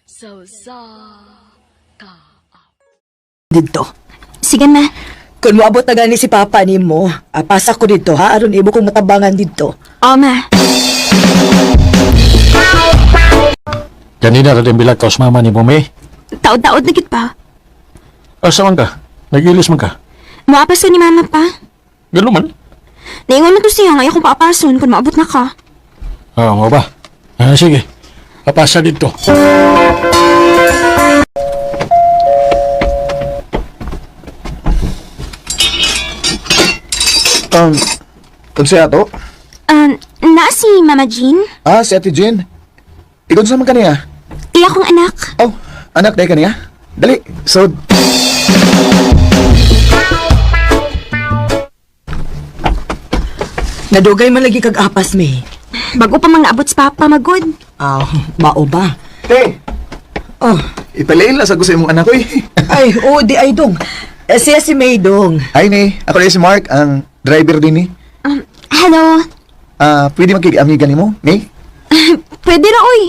So sa ka. Dito. Sige ma. Kung moabot na gani si Papa ni mo, pasa ko dito ha, aron ibo kong matabangan dito. O ma. Ganina rin bilag kaos mama ni Bumi. Taod-taod na gid pa. Asa man ka? Nagilis man ka? Muapason ni mama pa. Gano'n man? Naingon na to siya nga akong paapason kung maabot na ka. Mo ba? Sige. Papasa dito. Siya to? Na si Mama Jean? Si Ate Jean. Ikon sa man kaniya? Iya kong anak. Oh, anak day kaniya? Dali, so... Nadugay man lagi kag apas, May. Bago pa mang naabot sa Papa, magod. Bao ba? Hey! Oh, Ipalail na sa gusto imong anak ko eh. ay, di ay dong. Siya si May dong. Ay ni, ako na si Mark, ang driver din ni. Hello. Pwede makikamiga ni mo, May? Pwede na, oy.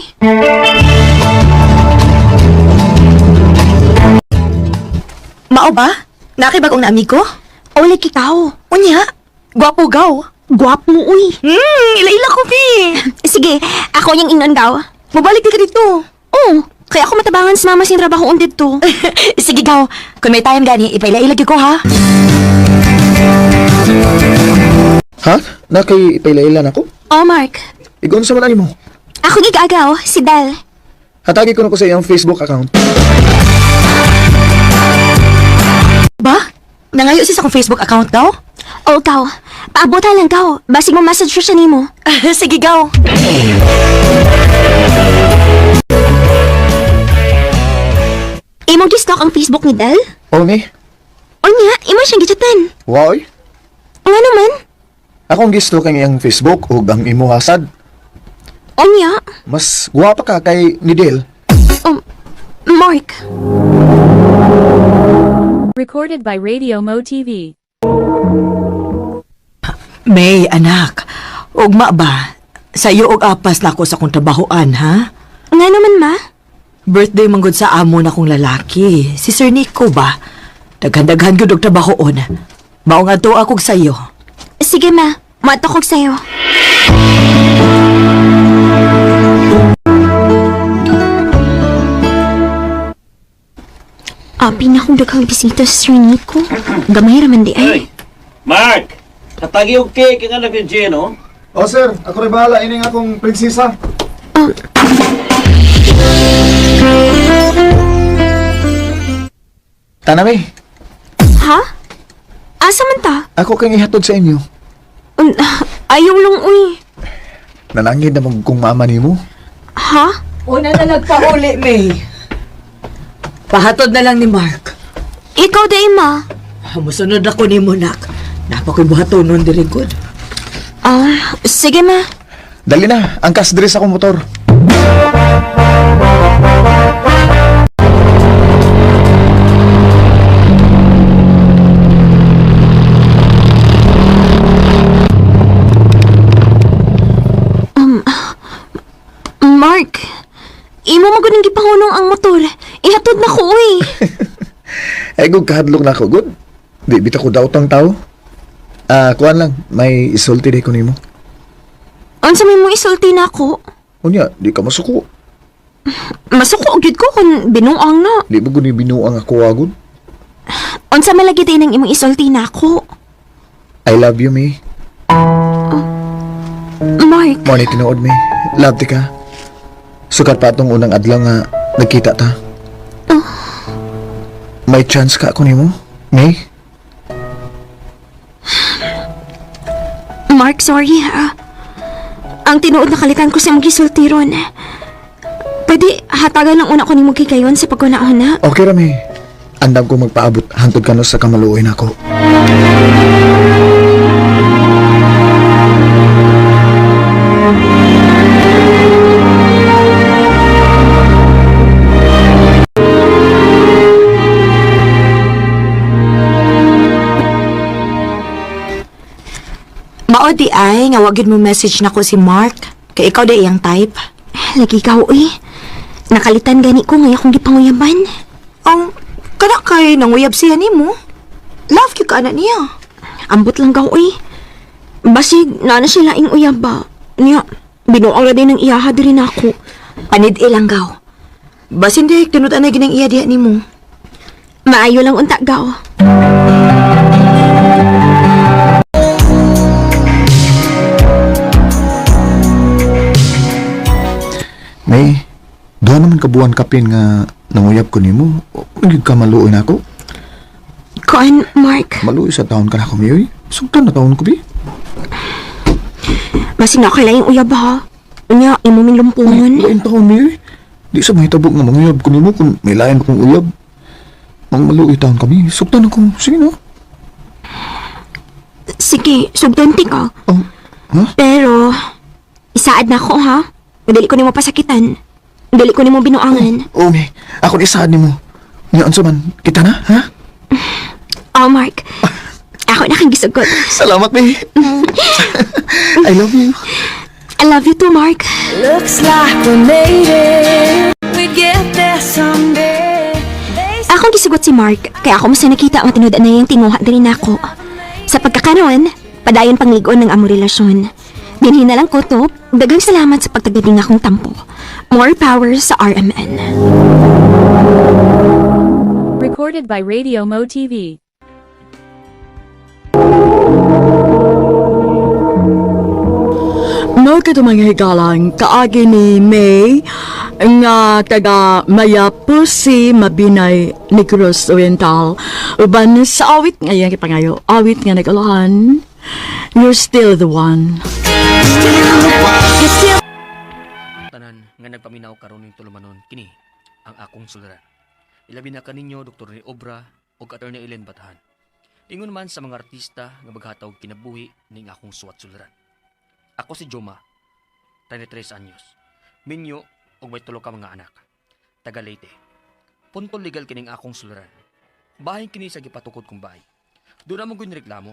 Mao ba? Nakibagong na amigo? Ulit ikaw. Unya, gwapo gaw. Guwap mo, uy. Ila-ila ko, Pi. Sige, ako yung inon daw. Mabalik di ka dito. Oo, kaya ako matabangan sa mama sin trabaho dito. Sige gaw, kung may time gani, ipaila-ilagi ko ha. Ha? Nakay ipailailan ako? Oh, Mark. Ikon sa man mo? Ako gigagaw, si Dal. Hatagi ko na ko sa iyong Facebook account. Ba? Nangayo siya sa akong Facebook account daw? O, gaw. Paabutan lang, gaw. Basig mo message siya nimo. Sige gaw. Imo gistalk ang Facebook ni Dal? Oh, ni? O niya, imo siyang gichatan. Wow, Nga naman. akong gisto kang iyong Facebook o ang imo hasad. O niya. Mas guwapa ka kay ni Del. Mark. Recorded by Radio Mo TV. May, anak. Ugma ba? Sa iyo og apas na ako sa kong trabahoan, ha? Nga naman, ma. Birthday manggod sa amo na kong lalaki. Si Sir Nico ba? Daghan-daghan gyud og trabahoon. Mao nga to ako sa iyo. Sige, ma. Matakog sa'yo. Pinakong daghang bisita sa Sir Nico. Gamay raman di ay. Hey, Mark! Natagi yung cake yung anak ni Jen, oh. Oh, sir. Ako rin bahala. Ining akong prinsesa. Tanami, Ha? Asa man ta? ako kang ihatod sa inyo. Ayaw lang, uy. Nalangin na mong kung mama ni mo. Ha? Una na nagpauli, May. Pahatod na lang ni Mark. Ikaw day, ma. Musunod ako ni mo, nak. Napakoy buhaton nun diri good. Sige, ma. Dali na, angkas diri sa akong motor. Mark, imo magunang gipahunong ang motor. Ihatod na ko, uy. Ay, gug kahadlok na ako, good. Di, bita ko daw tang tao. Kuhan lang, may isulti di ko nimo. Unsa may mo isulti na ako? Unya, di ka masuko. Masuko gyud ko kung binuang na. Di ba guni binuang ako agud? Unsa may lagi tayo ng imong isulti na ako? I love you, May. Mark, Mo ni tinuod, May. Love ti ka. Sukat pa atong unang adlaw nga nagkita ta. May chance ka ako nimo, May? Mark, sorry ha. Ang tinuod na kalitan ko sa imong gisulti ron. Pwede hatagan ng una ko ni mo kayon sa pagkunahon. Okay ra, May. Andam ko magpaabot hantod ka no sa kamaluoy nako. Mao di ay nga wag gyud mo message nako si Mark. Kay ikaw di iyang type. Lagi ka, uy. Nakalitan gani ko ngay akong gipanguyaban. Ang kana kay nanguyab siya nimo. Love gyud ka na niya. Ambot lang gaw oy. Basig na sila ing uyab ba. Niya, binuang ra din ng iyaha diri nako. Panid ilang gaw. Basin di tinudan na ginang iya diha nimo. Maayo lang unta gaw. May, doon naman kabuan kapin nga nanguyab ko nimo. Nagig ka maluoy na ako. Kuan, Mark. Maluoy sa taon ka na ako, Mioy. Sugtan na taon ko, bi. Basig na kailang uyab ha. Niya, imo min lumpungon. Lain taon, Mioy. Di sa may tabok nga manguyab ko nimo kung may lain akong uyab. Mang maluoy taon kami. Sugtan ako. Sige na. Sige, sugdanti ka. Oh, ha? Pero, isaad na ako ha. Dili ko nimo pasakitan. Dili ko nimo binuangan. Oh, May. Ako ni isaad nimo. Nga, unsa man. Kita na, ha? Oh, Mark. Ako na kang gisugot. Salamat, May. I love you. I love you too, Mark. Looks like we made it. We get there someday. Akong gisugot si Mark, kaya ako mas nakita ang tinudan na yung tinguha din ako. Sa pagkakaroon, padayon pangligon ng among relasyon. Dinhi na lang ko to, dagang salamat sa pagtagading akong tampo. More power sa RMN. Recorded by Radio Mo TV. No ka mga higalang kaagi ni May nga taga Mayapusi Mabinay Negros Oriental uban sa awit nga yang ipangayo awit nga nagalahan. You're still the one. Tanan nga nagpaminaw karon ning tulumanon kini ang akong suliran. Ilabi na kaninyo Dr. ni Obra ug Attorney Ellen Batahan. Ingon man sa mga artista nga maghataw kinabuhi ning akong suwat suliran. Ako si Joma, 33 anyos. Minyo ug may tulo ka mga anak. Taga Leyte. Puntol legal kining akong suliran. Bahin kini sa gipatukod kong bahay. Doon na mo ko nireklamo.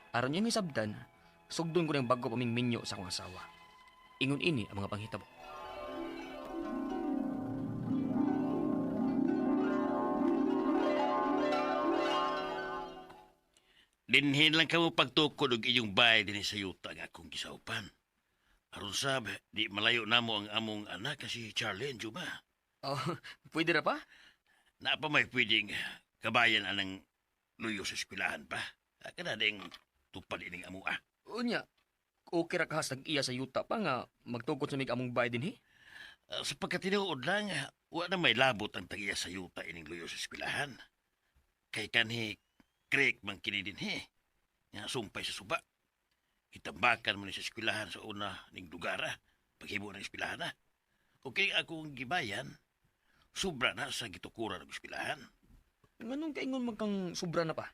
Aron yung isabdan, sugdon ko ng bago paming minyo sa akong asawa. Ingon ini ang mga panghitabo. Dinhin lang ka mo pagtukod og iyong bahay din sa yuta nga akong gisaupan. Aron sab, di malayo na mo ang among anak kasi Charlie and Juma. Oh, pwede ra pa? Na pa may pwedeng kabayan anang luyo sa eskwelahan pa. Kada ding tupad ining amo ah. Unya, okay ra kahas iya sa yuta pa nga magtukod sa mig among bahay din Sa pagkatinuod lang, wa na may labot ang tagiya sa yuta ining luyo sa eskwelahan. Kay kanhi Craig man kini din nga sumpay sa suba. Itambakan mo ni sa eskwelahan sa una ning dugara paghimo ng eskwelahan na. Okay akong gibayan, sobra na sa gitukuran ng eskwelahan. Nganong kaingon man kang sobra na pa?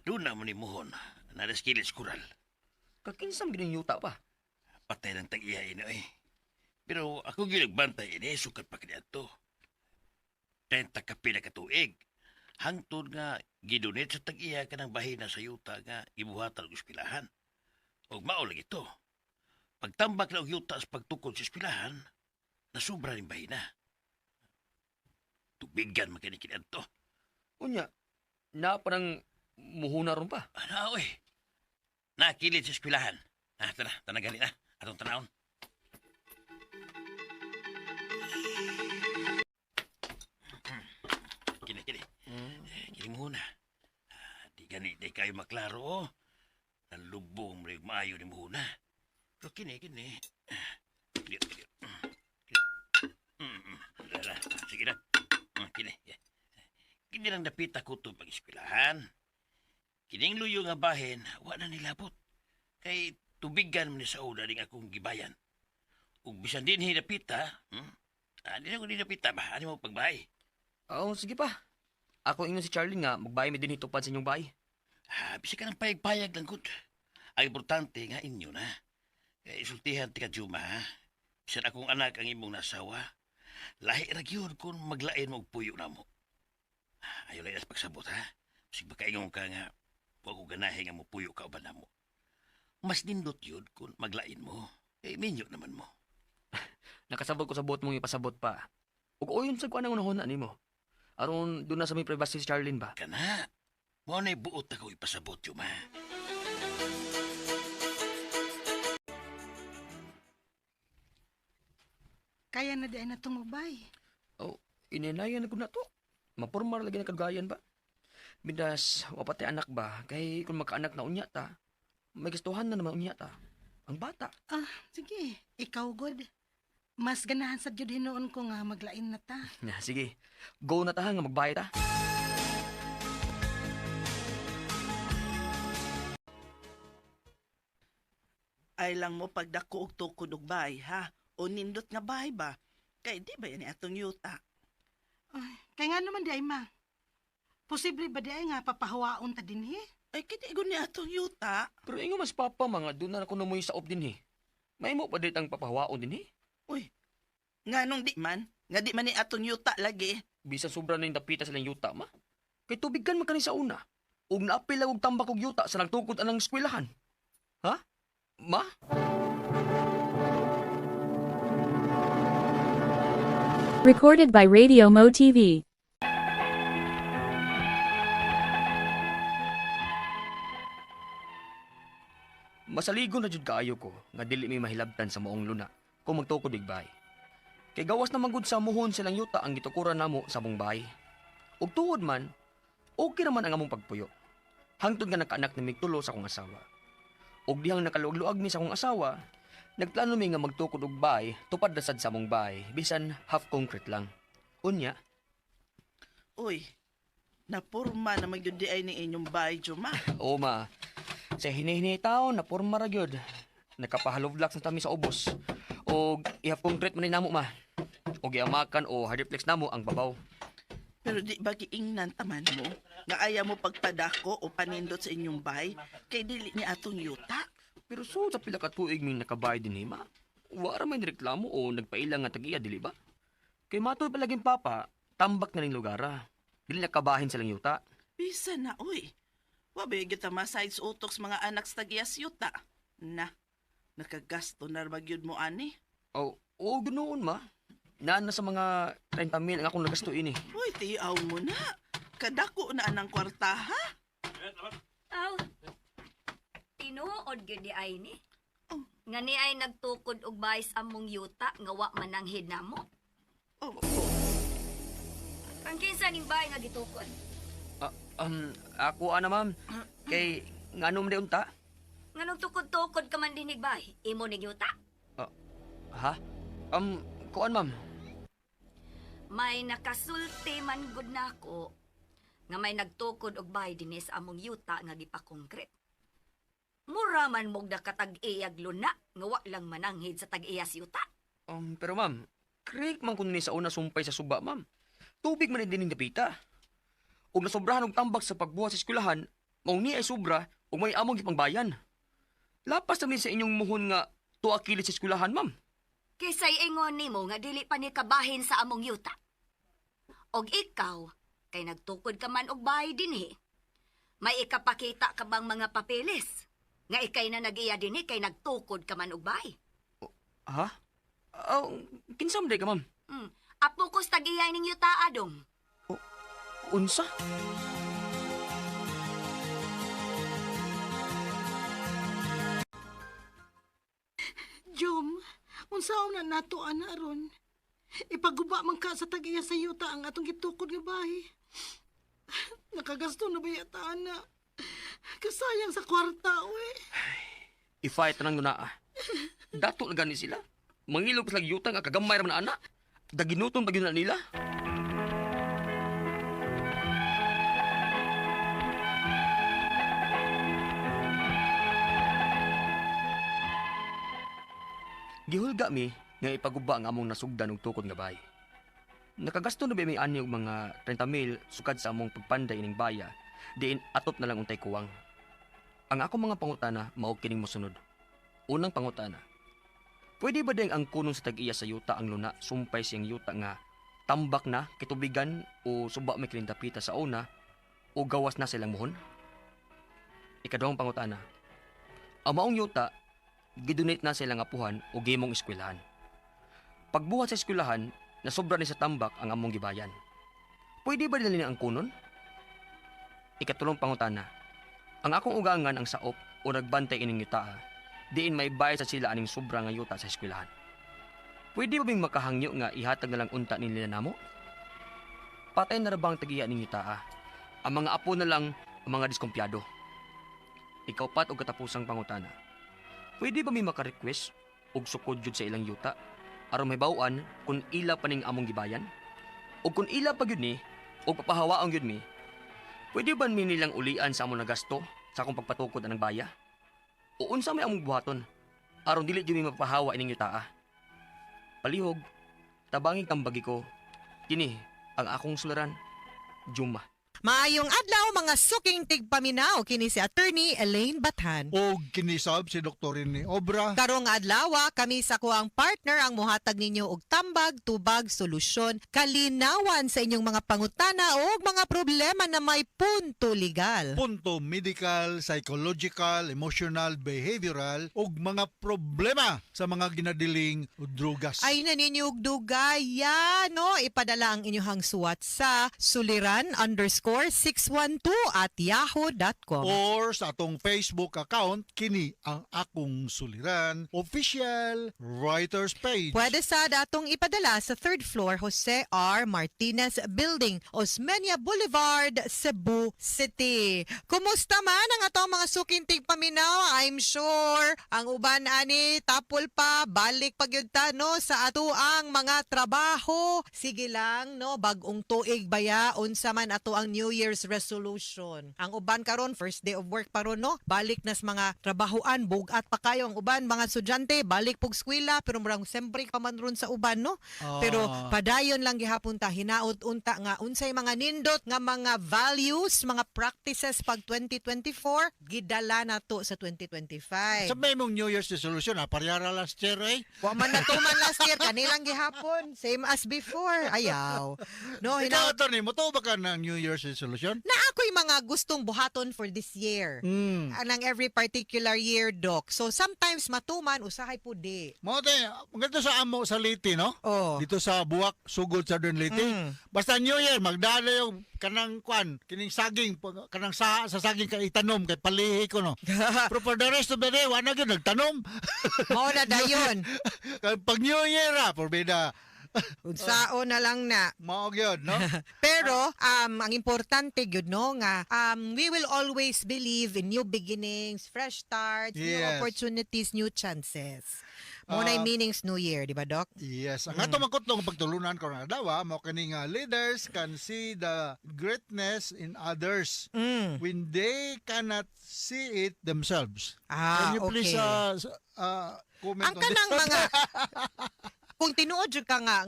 Doon na mo ni Mohon, na naskilis kural. Kakinsam gining yuta pa. Patay ng tag-iya ino Pero ako ginagbantay sukat pa kanya to. 30 ka pila ka tuig. Hangtod nga gidunit sa tag-iya ka ng bahina sa yuta nga ibuhatan ng eskwelahan. O maulag ito. Pagtambak na og yuta sa pagtukod sa eskwelahan, nasubra rin bahina. Tubigan makinikinan to. Unya, na parang muhuna ron pa. Ano oy? Nakilid sa eskwelahan. Tara, tanagali na. Atong tanawon. Kini. Kini muna. Di gani, di kayo maklaro, oh. Nalubong mo rin maayo ni muna. Pero kini. Sige na. Kini. Kini lang napita ko itong pag-eskwelahan. Kining luyo nga bahin, wala nilabot. Kay tubigan mo ni sa una ning akong gibayan. Ug bisan din hinapita, di na ko dinapita ba? Ano mo pagbahay? Oo, sige pa. Ako ingon si Charlie nga, magbahay mi din hitupad sa inyong bahay. Bisa ka ng payag-payag lang, Kud. Ang importante nga inyo na. Isultihan ti ka, Juma, ha? Bisan akong anak ang imong nasawa. Lahi ra gyud kung maglain mo og puyo na mo. Ayaw lang pagsabot, ha? Kasi baka ingon ka nga, huwag ko ganahin nga mo puyo ka o ba na mo. Mas nindot yun kung maglain mo. Minyo naman mo. Nakasabot ko sa bot mong ipasabot pa. Ug uyon sa kuan ang unahon na nimo. Aron doon na sa may privacy si Charlene ba? Kana, mo na'y buot ako ipasabot yung ma. Kaya na di ay natungubay. Oh, ininayan ko na to. Mapormar lagi na kagayan ba? Bidas, wapatay anak ba? Kay kung magkaanak na unya ta, may gustuhan na naman unya ta. Ang bata. Ah, sige. Ikaw, good. Mas ganahan sa gyud hinoon ko nga maglain na ta. Na, sige. Go na ta nga magbayad ta. Ay lang mo pagdako og tukod og bahay, ha? O nindot nga bahay ba? Kay di ba yan atong yuta? Ay, kaya nga naman di ay ma. Posible ba di ay nga papahawaon ta din Ay kitigon ni atong yuta. Pero ingo mas papa mga doon na ako namoy sa op din May mo pa dit ang papahawaon din Uy, nga nung di man, nga di man ni atong yuta lagi. Bisan sobra na yung dapita silang yuta ma. Kay tubigkan man kani sa una. Ug naapil lang og tambak og yuta sa nagtukod anang eskwelahan. Ha? Ma? Recorded by Radio Mo TV. Masaligon na jud kaayo ko nga dili may mahilabtan sa maong luna kung magtukod igbay. Kay gawas na manggod sa muhon silang yuta ang gitukuran namo sa mong bahay. Ug tuod man, okay naman ang among pagpuyo. Hangtod nga nakaanak ni migtulo sa akong asawa. Ug dihang nakaluag-luag mi sa akong asawa, nagplano mi nga magtukod og bahay tupad na sad sa among bahay bisan half concrete lang. Unya, Uy, napurma na magyud di ay ni inyong bahay, Juma. o ma, sa hinihinay taon na porma ra gyud. Nakapahalovlak sa tami sa ubos. O i-half concrete man ni namo ma. O giamakan o hardiplex namo ang babaw. Pero di ba giingnan taman mo? Nga ayaw mo pagpadako o panindot sa inyong bahay kay dili ni atong yuta? Pero so sa pila ka tuig ming nakabayad din ma. Wara may nireklamo o nagpailang nga tagiya dili ba? Kay matoy palaging papa, tambak na ning lugara. Dili nakabahin silang yuta. Bisa na, uy. Wabi kita masides utok sa mga anak sa tagiyas yuta. Na, nakagasto na magyud mo ani. O ganoon ma. Naan na sa mga 30,000 ang akong nagastuin Uy, tiyaw mo na. Kadako na anang kwarta, ha? Aw, tinuod gyud di ay ni. Oh. Nga ni ay nagtukod og bahay sa among yuta nga wa man ang hinamo. Oh, Ang kinsa ning bahay nga gitukod? Ako ana ma'am. Kay nganom di unta? Nganong tukod-tukod ka man dinig bahay? Imo ning yuta? Ha? Kuan ma'am. May nakasulti man gud nako nga may nagtukod og bahay dinhi sa among yuta nga gipakongkret. Mura man mog nakatag-iyag luna nga wa lang mananghid sa tag-iyas yuta. Pero ma'am, correct man kun ni sa una sumpay sa suba ma'am. Tubig man din ning dapita. Ug nasobrahan og tambak sa pagbuhat sa eskwelahan, mao ni ay sobra ug may among gipangbayan. Lapas naman sa inyong muhon nga tuwa kilit sa eskwelahan ma'am. Kisay ingon nimo nga dili pa ni kabahin sa among yuta. Og ikaw, kay nagtukod ka man og bahay dinhi. May ikapakita ka bang mga papeles? Nga ikay na nag-iya dinhi kay nagtukod ka man og bahay. Ha? Kinsam day ka ma'am? Apo ko sa tag-iyay ning yuta adong. Unsa? Jom, unsaon na nato ana ron? Ipaguba man ka sa tag-iya sa yuta ang atong gitukod nga bahay. Nakagasto na ba yata ana? Kasayang sa kwarta, we. I-fight na nang na. Dato na gani sila. Mangilog sa yuta nga kagamay raman na anak. Daginuton bagyo na nila. Gihulga mi nga ipaguba ang among nasugdan og tukod nga bahay. Nakagasto na ba may ani og mga 30,000 sukad sa among pagpanday ining baya, diin atop na lang untay kuwang. Ang ako mga pangutana mao kining mosunod. Unang pangutana. Pwede ba ding ang kunong sa tag-iya sa yuta ang luna sumpay siyang yuta nga tambak na kitubigan o suba may kilindapita sa una o gawas na silang muhon? Ikaduhang pangutana. Ang maong yuta gidunit na silang apuhan o gimong eskwelahan. Pagbuhat sa eskwelahan, na sobra ni sa tambak ang among gibayan. Pwede ba nila ang kunon? Ikatulong pangutana, ang akong ugangan ang saop o nagbantay ining yuta, diin may bayad sa sila aning sobra nga yuta sa eskwelahan. Pwede ba bing makahangyo nga ihatag na lang unta nila namo? Patay na ra bang tagiya ning yuta? Ang mga apo na lang ang mga diskumpyado. Ikaw pat og katapusang pangutana. Pwede ba may maka-request og sukod jud sa ilang yuta aron may bawaan kung ila pa ning among gibayan? O kung ila pa gyud ni o papahawaon gyud mi, pwede ba mi nilang ulian sa among nagasto sa akong pagpatukod anang baya? O unsa may among buhaton aron dili gyud mi mapahawa ining yuta? Palihog, tabangin kang bagi ko, kini ang akong sularan, Juma. Maayong adlaw mga suking tigpaminaw kini si Attorney Elaine Bathan. O kinisab si Dr. Rene Obra. Karong adlaw kami sa kuang partner ang muhatag ninyo og tambag, tubag, solusyon, kalinawan sa inyong mga pangutana o mga problema na may punto legal. Punto medical, psychological, emotional, behavioral ug mga problema sa mga ginadiling drugas. Ay naninyog dugaya, no? Ipadala ang inyong suwat sa suliran_612@yahoo.com or sa atong Facebook account kini ang akong suliran official writers page. Pwede sa datong ipadala sa 3rd floor Jose R. Martinez Building, Osmeña Boulevard, Cebu City. Kumusta man ang atong mga suking tigpaminaw? I'm sure ang uban ani tapol pa balik pagyud no sa ato ang mga trabaho. Sige lang no, bag-ong tuig baya unsa man ato ang New Year's resolution. Ang uban karon first day of work pa ron no, balik nas mga trabahoan, bugat pa kayo ang uban mga estudyante, balik pug eskwela pero murang siyempre pa man ron sa uban no. Pero padayon lang gihapon ta hinaot unta nga unsay mga nindot nga mga values, mga practices pag 2024 gidala nato sa 2025. Sa may mong New Year's resolution parehara last year eh. Wa man natuman last year kanilang gihapon, same as before. Ayaw. No, Ikaw, Tony, mo to ba ka ng New Year's resolution? Na ako'y mga gustong buhaton for this year. Anang every particular year, Doc. So, sometimes matuman, usahay po di. Mote, ganito sa amo sa Leyte, no? Dito sa Buwak, Sugod, Southern Leyte. Basta New Year, magdala yung kanang kwan, kining saging, kanang sa saging kay itanom, kay palihi ko, no? Pero for the rest of the day, wala yun, nagtanom. Mao na dayon. Pag New Year, porbida. Unsao na lang na. Mao gyud, no? Pero ang importante gyud no nga we will always believe in new beginnings, fresh starts, new opportunities, new chances. Mo na meanings New Year, di ba, Doc? Yes. Ang ato makutlong pagtulunan ko na dawa, mo kini nga leaders can see the greatness in others when they cannot see it themselves. Can you please comment ang kanang mga kung tinuod jud ka nga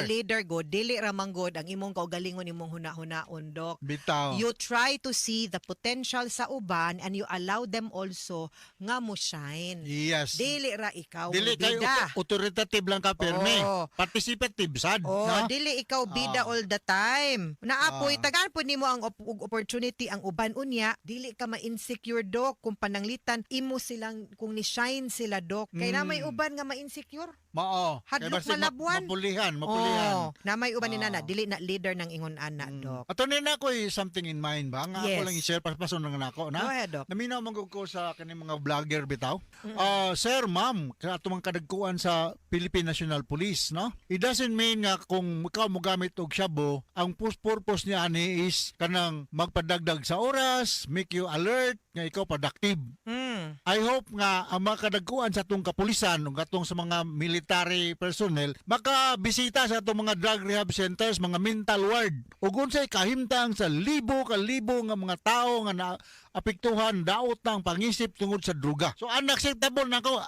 leader god, dili ra man god ang imong kaugalingon imong huna-hunaon, Doc. Bitaw. You try to see the potential sa uban and you allow them also nga mo shine. Yes. Dili ra ikaw dili bida. Dili authoritative lang ka perme. Participative sad. Dili ikaw bida all the time. Naapoy tagaan po nimo ang opportunity ang uban unya, dili ka ma-insecure, Doc, kung pananglitan imo silang kung ni shine sila, Doc. Kay na may uban nga ma-insecure. Mao. Hadlok malabuan. Mapulihan. Na may uban ni nana, dili na leader ng ingon ana, Doc. Ato nina ko something in mind ba? Nga ako lang i-share pason lang nako na. Go ahead, Doc. Naminaw magug ko sa kaning mga vlogger bitaw. Sir, ma'am, ato mang kadagkuan sa Philippine National Police, no? It doesn't mean nga kung ikaw mo gamit og shabu, ang purpose niya ani is kanang magpadagdag sa oras, make you alert nga ikaw productive. I hope nga ang mga kadagkuan sa atong kapulisan ug atong sa mga military personnel makabisita sa atong mga drug rehab centers, mga mental ward ug unsay kahimtang sa libo-kalibo nga mga tawo nga naapektuhan daot ng pangisip tungod sa druga. So unacceptable nako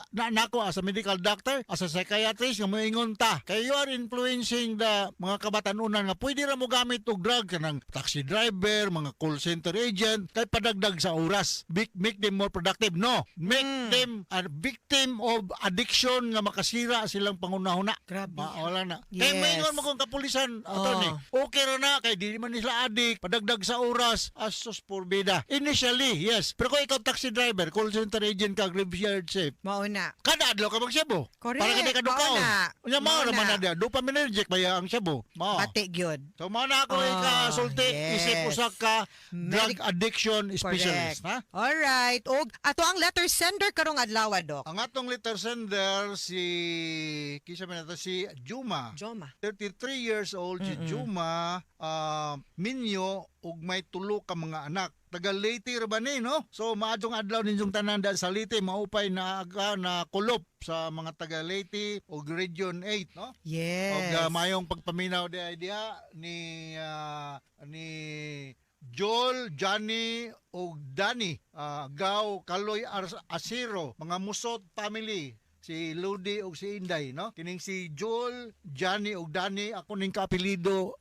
as a medical doctor, as a psychiatrist nga moingon ta kay you are influencing the mga kabatanunan nga pwede ra mo gamit og drug kanang taxi driver, mga call center agent kay padagdag sa oras, make them more productive. make them a victim of addiction nga makasira silang pangunahuna. Grabe. Wala na. Yes. Kaya maingon mo kung kapulisan, attorney, okay ra na, kay di man nila addict, padagdag sa oras, asos porbida. Initially, yes. Pero kung ikaw taxi driver, call center agent ka, graveyard safe, Mauna. kada adlaw ka mag-Cebu. Correct. Para kada kadukaon. Mauna. Unya mao Mauna. naman na dia, dopaminergic ba ang Cebu? Mao. Pati gyud. So mao na ako ikasulti, isip usa ka drug addiction specialist, ha? Alright. Og ato ang letter sender karong adlaw, Dok. Ang atong letter sender si si Juma. 33 years old si Juma, minyo ug may tulo ka mga anak. Taga Leyte ra ba ni, no? So maadtong adlaw ninyong tanan da sa Leyte maupay na kulop sa mga taga Leyte ug Region 8, no? Yes. Og mayong pagpaminaw di idea ni Joel, Johnny ug Danny, Gaw, Kaloy, Asiro, mga Musot family, si Ludi ug si Inday, no? Kining si Joel, Johnny ug Danny, ako ning kaapelido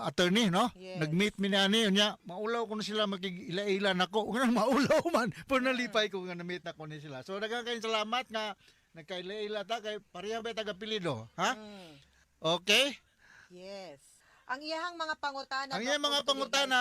attorney, no? Yes. Nag-meet mi nani unya, maulaw ko na sila makig-ila nako. Ug maulaw man, pero nalipay ko nga na-meet na ko ni sila. So daghang kay salamat nga nagkaila-ila ta kay pareha ba taga-apelido, ha? Okay? Yes. Ang iyahang mga pangutana. Ang iyang mga pangutana,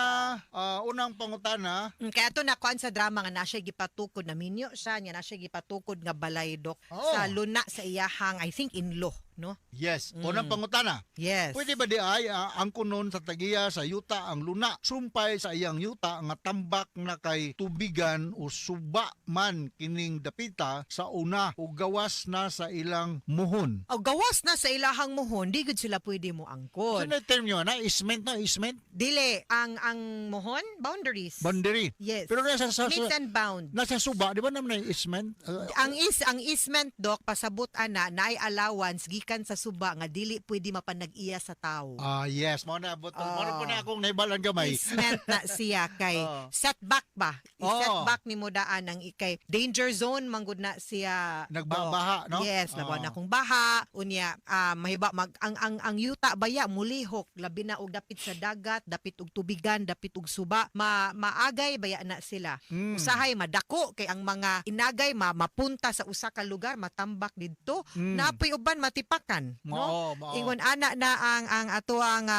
unang pangutana, Kaya ito nakuan sa drama nga nasya gipatukod na minyo siya, nga nasya gipatukod nga balay, Dok, sa luna sa iyahang, I think, in-law, no? yes, unang pangutana. Yes. Pwede ba di ay ang kunon sa tagiya sa yuta ang luna sumpay sa iyang yuta nga tambak na kay tubigan o suba man kining dapita sa una o gawas na sa ilang muhon. O gawas na sa ilahang muhon, di gud sila pwede mo angkon. Sino term nyo na? Isment na? Isment? Dili, ang muhon, boundaries. Boundary. Yes. Pero nasa Meets and bound. nasa suba, di ba naman na isment? Ang easement, Dok, pasabot ana naay allowance gikan sa suba nga dili pwede mapanag-iya sa tao. Yes, mo na abot. Mo na po na akong naibalan gamay. Easement na siya kay setback ba? I-setback ni mo daan ang ikay danger zone manggod na siya. Nagbabaha, no? Yes, nabaw na kung baha unya mahiba ang yuta baya mulihok labi na og dapit sa dagat, dapit og tubigan, dapit og suba, maagay baya na sila. Usahay madako kay ang mga inagay mapunta sa usa ka lugar, matambak didto, napoy uban matipakan, no? Ingon ana na ang ato ang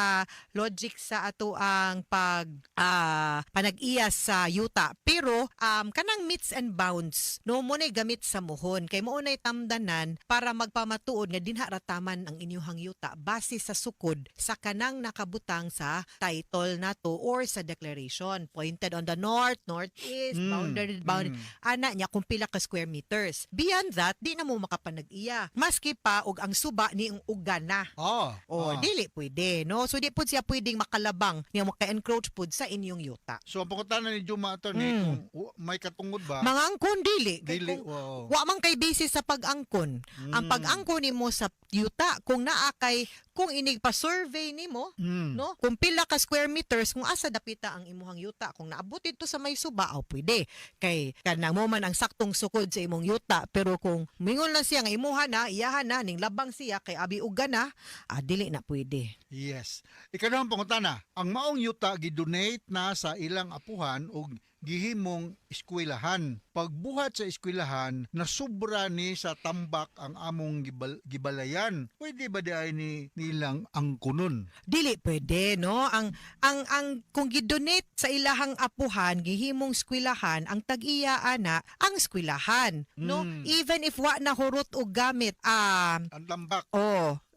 logic sa ato ang panag-iya sa yuta. Pero kanang meets and bounds, no mo nay gamit sa muhon kay mo nay tamdanan para magpamatuod nga dinha rataman ang inyuhang yuta base sa sukod sa kanang nakabutang sa title nato or sa declaration. Pointed on the north, northeast, boundary, ana nya kung pila ka square meters. Beyond that, di na mo makapanag-iya. Maski pa og ang suba ni ang ugan na. Dili pwede, no? So di pud siya pwedeng makalabang niya maka-encroach pud sa inyong yuta. So ang pangutana ni Juma attorney, kung may katungod ba? Mga angkon dili. Dili, Kung wa man kay basis sa pag-angkon. Ang pag-angkon nimo sa yuta kung naa kay kung inig pa survey nimo, no? Kung pila ka square meters kung asa dapita ang imuhang yuta, kung naabot ito sa may suba, pwede. Kay kanang mo man ang saktong sukod sa imong yuta, pero kung mingon lang siya nga imuha na, iyahan na ning labang siya kay abi uga na, dili na pwede. Yes. Ikaduhang pangutana, ang maong yuta gidonate na sa ilang apuhan og gihimong eskwelahan. Pagbuhat sa eskwelahan, nasubra ni sa tambak ang among gibalayan. Pwede ba di ay nilang ang kunon? Dili pwede, no? Ang kung gidonate sa ilahang apuhan, gihimong eskwelahan, ang tag-iya ana ang eskwelahan, no? Even if wa na hurot og gamit ang tambak.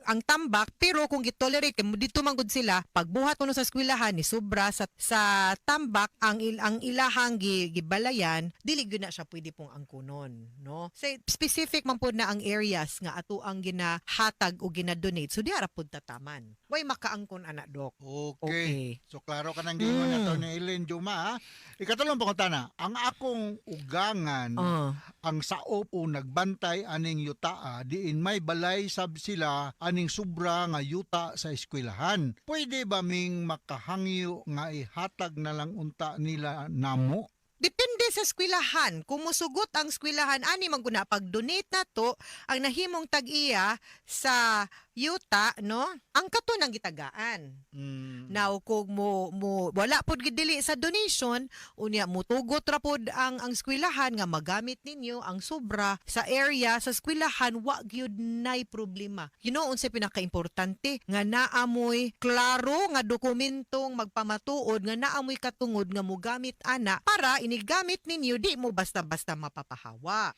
Ang tambak, pero kung gitolerate dito manggod sila, pagbuhat kuno sa eskwelahan ni sobra sa tambak ang ilahang gibalayan, dili gyud na siya pwede pong angkunon, no? Say specific man pud na ang areas nga ato ang ginahatag o ginadonate, so diara pud tataman. Way makaangkon ana, Dok. Okay. So klaro ka nang gingon nato ni Ellen Juma, ha? Ikatulong pangutana, ang akong ugangan ang saop o nagbantay aning yuta, diin may balay sab sila aning sobra nga yuta sa eskwelahan. Pwede ba ming makahangyo nga ihatag na lang unta nila namo? Depende sa eskwelahan. Kung musugot ang eskwelahan, ani man guna pag-donate na to, ang nahimong tag-iya sa yuta, no? Ang kato ng gitagaan. Now, kung wala pod gidili sa donation, unya mo tugot ra pod ang eskwelahan nga magamit ninyo ang sobra sa area sa eskwelahan, wa gyud nay problema. You know, unsay pinakaimportante nga naamoy klaro nga dokumentong magpamatuod nga naamoy katungod nga mogamit ana para inigamit ninyo di mo basta-basta mapapahawa.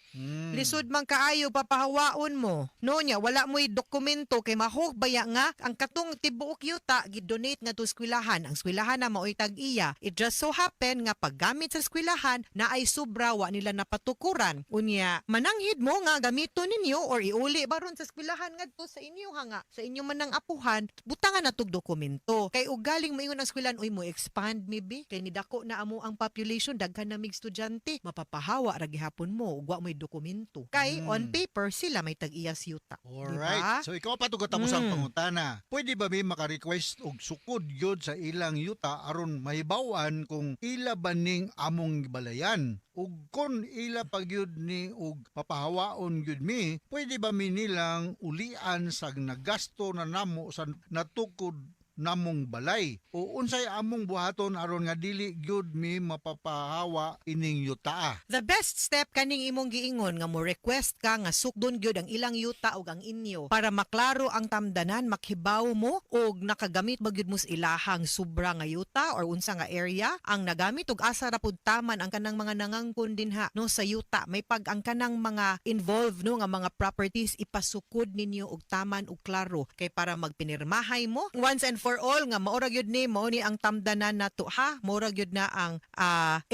Lisod man kaayo papahawaon mo. No nya wala mo'y dokumento kay mahog baya nga ang katong tibuok yuta gidonate nga to eskwelahan. Ang eskwelahan na maoy tag-iya. It just so happen nga paggamit sa eskwelahan na ay sobra wa nila napatukuran. Unya mananghid mo nga gamito ninyo or iuli baron sa eskwelahan ngadto sa inyo nga sa inyo man ang apuhan butangan na tog dokumento. Kay ugaling moingon ang eskwelahan uy mo expand maybe kay nidako na amo ang population daghan na mig estudyante mapapahawa ra gihapon mo ug wa mo'y dokumento. Kay on paper sila may tag-iyas yuta. Alright. So ikaw patugot mo sa pangutana. Pwede ba may maka-request og sukod yun sa ilang yuta aron mahibawan kung ila ba ning among balayan? Ug kon ila pagyud ni og papahawaon gyud mi, pwede ba mi nilang ulian sa nagasto na namo sa natukod namong balay o unsay among buhaton aron nga dili gyud mi mapapahawa ining yuta? The best step kaning imong giingon nga mo request ka nga sukdon gyud ang ilang yuta ug ang inyo para maklaro ang tamdanan, makhibaw mo og nakagamit ba gyud mo sa ilahang sobra nga yuta or unsa nga area ang nagamit ug asa ra pud taman ang kanang mga nangangkon dinha no sa yuta. May pag ang kanang mga involved no nga mga properties ipasukod ninyo og taman ug klaro kay para magpinirmahay mo once and for all nga maura gyud ni mao ni ang tamdanan nato ha, maura gyud na ang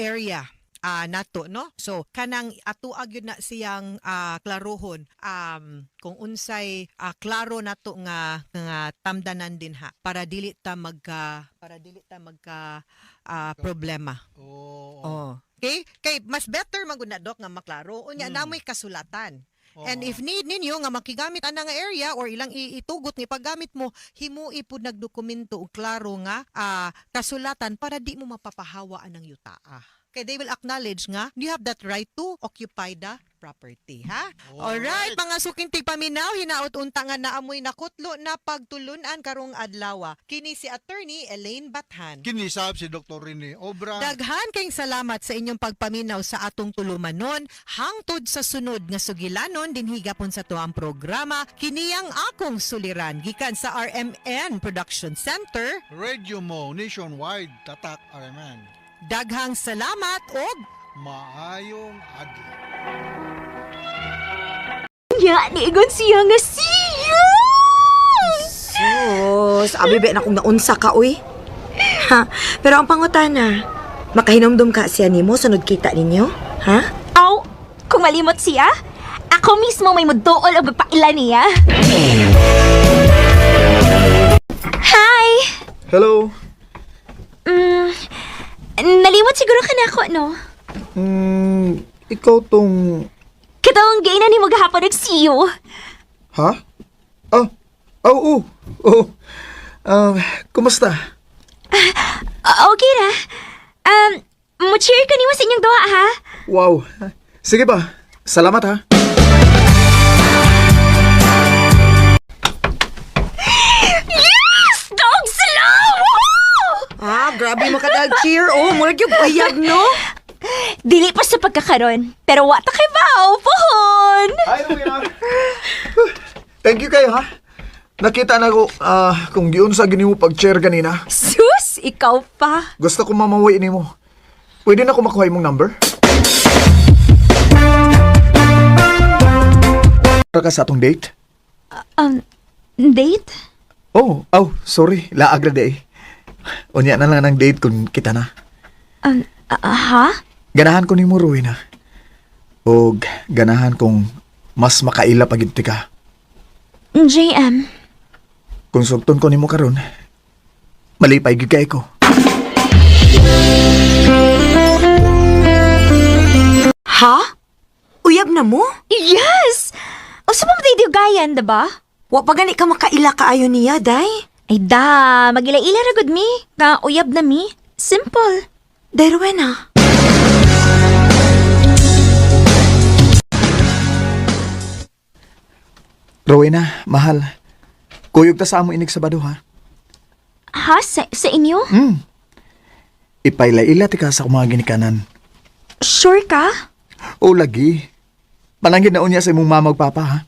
area nato no. So kanang ato gyud na siyang klarohon kung unsay klaro nato nga tamdanan din ha para dili ta magka problema. Okay? Kay mas better magud na dok nga maklaro unya namoy kasulatan. And if need ninyo nga makigamit ana nga area or ilang itugot ni paggamit mo, himui pud nagdokumento og klaro nga kasulatan para di mo mapapahawa ang yuta. Kay they will acknowledge nga you have that right to occupy the property, ha? Alright, mga sukintig paminaw, hinaot unta nga naamoy nakutlo na pagtulunan karong adlaw. Kini si Attorney Elaine Bathan. Kinisab si Dr. Rene Obra. Daghan kayong salamat sa inyong pagpaminaw sa atong tulumanon. Hangtod sa sunod nga sugilanon din higapon sa tuang programa. Kiniyang akong suliran gikan sa RMN Production Center. Radio mo nationwide tatak RMN. Daghang salamat og maayong adlaw. Ya, niigon siya nga siya! Sus, abibe na kung naunsa ka, uy. Ha, pero ang pangutana, makahinomdom ka siya nimo sunod kita ninyo? Ha? Aw, kung malimot siya, ako mismo may mudool o magpaila niya. Hi! Hello? Nalimot siguro ka na ako, no? Ikaw tong... Katong gainan ni mo gahapon nagsiyo. Ha? Oo. Kumusta? Okay ra. Mo-cheer ka nimo sa inyong duha, ha? Wow. Sige ba? Salamat, ha? Yes! Dog salam! Grabe mo ka cheer. Murag yung bayag, no? Dili pa sa pagkakaroon, pero wata kay bao, pohon! Ay, thank you kayo, ha? Nakita na ko kung giun sa gini mo pag-chair kanina. Sus, ikaw pa. Gusto ko mamawi ni mo. Pwede na ko makuha imong number? Para ka sa atong date? Date? Sorry. Laag na day. Unya na lang ng date kung kita na. Ha? Ganahan ko ni mo, Rowena. O ganahan kong mas makaila pagiti ka. JM. Kung sugton ko ni mo karon, malipay gid kay ko. Ha? Uyab na mo? Yes! O sa mga diugayan, diba? Wa pa gani ka makaila kaayo niya, day? Ay da, magila-ila ragod mi. Nga uyab na mi. Simple. Day, Rowena. Rowena, mahal. Kuyog ta sa amo inig Sabado ha. Ha? Sa inyo? Ipailaila ti ka sa mga ginikanan. Sure ka? O lagi. Pananggid na unya sa imong mama ug papa ha.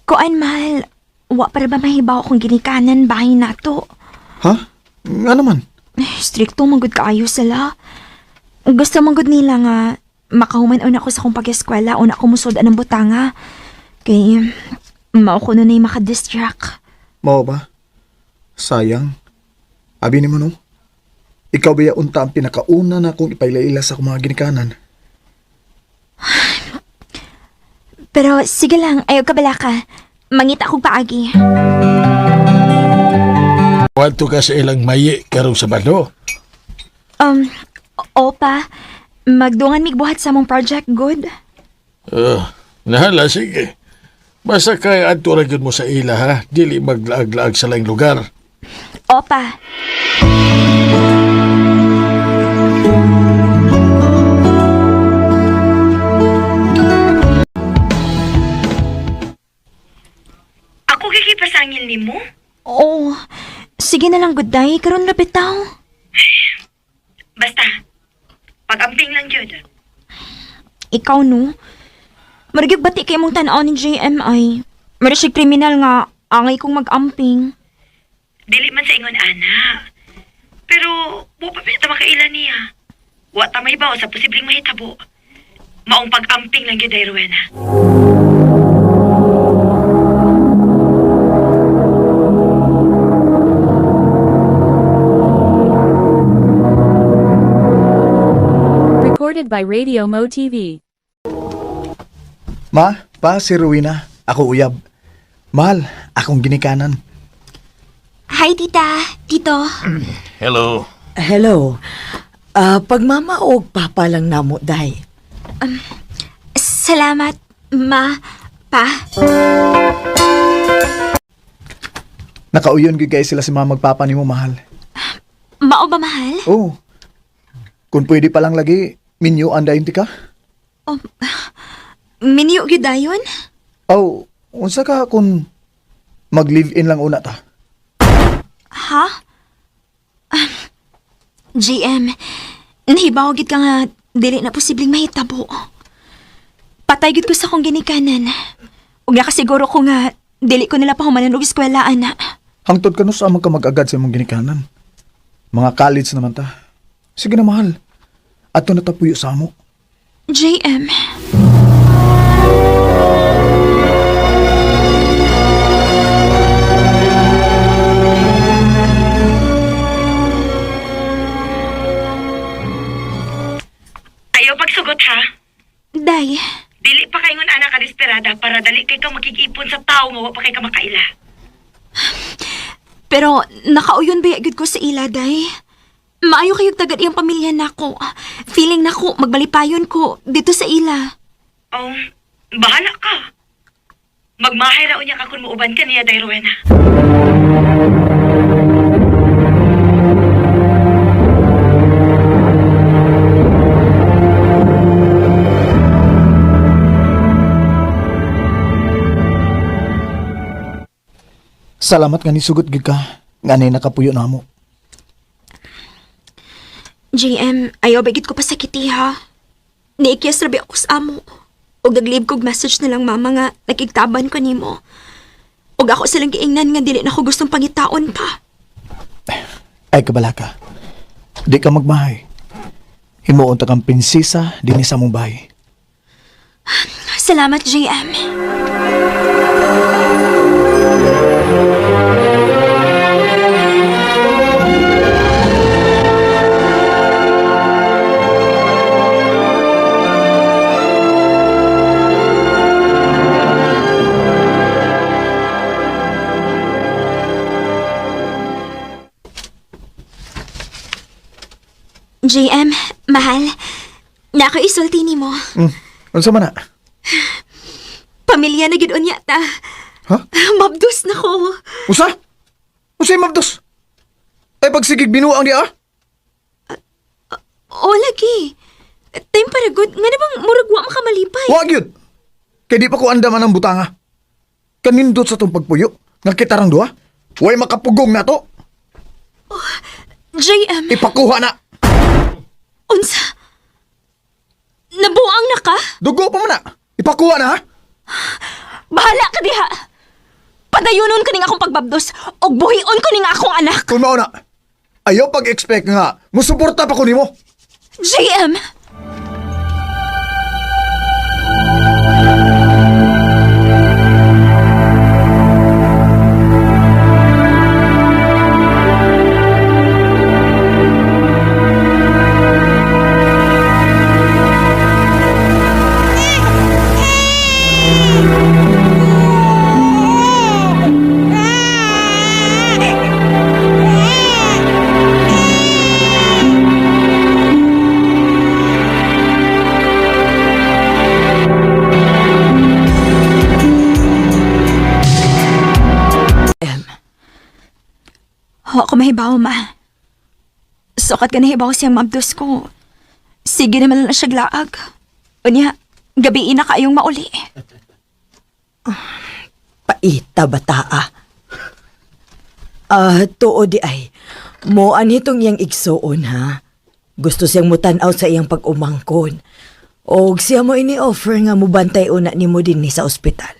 Kuan mahal. Wa para ba mahibaw kung ginikanan bahay nato? Ha? Nga naman. Stricto manggod kaayo sila. Gusto manggod nila nga makahuman una ko sa kong pag-eskwela una ko musod ng butanga. Kay mao ko na makadistract. Mao ba? Sayang. Abi ni mo no? Ikaw ba unta ang pinakauna na kung ipailaila sa mga ginikanan? Pero sige lang, ayaw ka bala ka. Mangita akong paagi. Wanto ka sa ilang mayi karong Sabado? Opa, magdungan migbuhat sa mong project, good? Nahala, sige. Basta kay adto ra gyud mo sa ila ha, dili maglaag-laag sa laing lugar. Opa. Ako kikipasangil ni mo? Oo. Sige na lang, good day. Karon na bitaw. Basta, pag-amping lang yun. Ikaw, no? Marigig bati kay mong tanaw ni JMI. Marasig kriminal nga, angay kong mag-amping. Dili man sa ingon, ana. Pero, bupa pa ito makailan niya. Wa tamay ba sa posibleng mahitabo. Maong pag-amping lang yun, Rowena. Recorded by Radio Mo TV. Ma, pa, si Rowena. Ako uyab. Mahal, akong ginikanan. Hi, tita. Tito. Hello. Hello. Pagmama o papa lang namo, day. Salamat, ma, pa. Nakauyon gyud kay sila si mama magpapa nimo, mahal. Mao ba, mahal? Oo. Kung pwede pa lang lagi, minyo andayon ti ka? Minyo gyud dayon? Oh, unsa ka kung mag-live-in lang una ta? Ha? GM, nahibaw gid ka nga dili na posibleng mahitabo. Patay gid ko sa kong ginikanan. Ug nakasiguro ko nga dili ko nila pahumanan og eskwela, ana. Hangtod ka no sa ka mag-agad sa imong ginikanan. Mga college naman ta. Sige na, mahal. Ato na tapuyo sa amo. JM. Ayaw pagsugot, ha? Day. Dili pa kay ngon ana ka desperada para dali kay ka makikipon sa tao nga wa pa kay ka makaila. Pero nakauyon ba gid ko sa ila, day? Maayo kayong tagad iyang pamilya nako. Feeling nako magbalipayon ko dito sa ila. Oh, bahala ka. Magmahay ra unya ka kun muuban ka niya, day Rowena. Salamat nga ni sugot gid ka. Nga nay nakapuyo namo. JM, ayaw bagit ko pasakiti, ha? Niikyas rabi ako sa amo. Og naglib kog message na lang mama nga nakigtaban ko nimo. Og ako silang giingnan nga dili na ko gustong pangitaon pa. Ay kabala ka. Di ka magmahay. Himuon ta kang prinsesa dinhi sa mong bahay. Salamat, JM. JM, mahal. Nako isulti nimo. Unsa man na? Pamilya na gid unya ta. Ha? Mabdus na ko. Usa? Usay mabdos? Ay pagsigig binuang di ah? O lagi. Time para good. Nga na bang murag wa makamalipay. Wa gyud. Kay di pa ko andaman ang butanga. Kanindot sa tong pagpuyo. Nga kita rang duha. Way makapugong na to. JM, Ipakuha na. unsa? Nabuang na ka? Dugo pa man na. Ipakuha na ha. Bahala ka diha. Padayunon ko ning akong pagbabdos o buhion ko ning akong anak. Kung mao na. Ayaw pag-expect nga. Musuporta pa ko nimo. JM! Ako mahibaw, ma. Sukat ka nahibaw siyang mabdos ko. Sige naman na siya glaag. Unya, gabiin na kayong mauli. Paita bataa. Tuo di ay. Mo anitong iyang igsuon ha. Gusto siyang mutanaw sa iyang pag-umangkon. O siya mo ini-offer nga mo bantay una ni mo din sa ospital.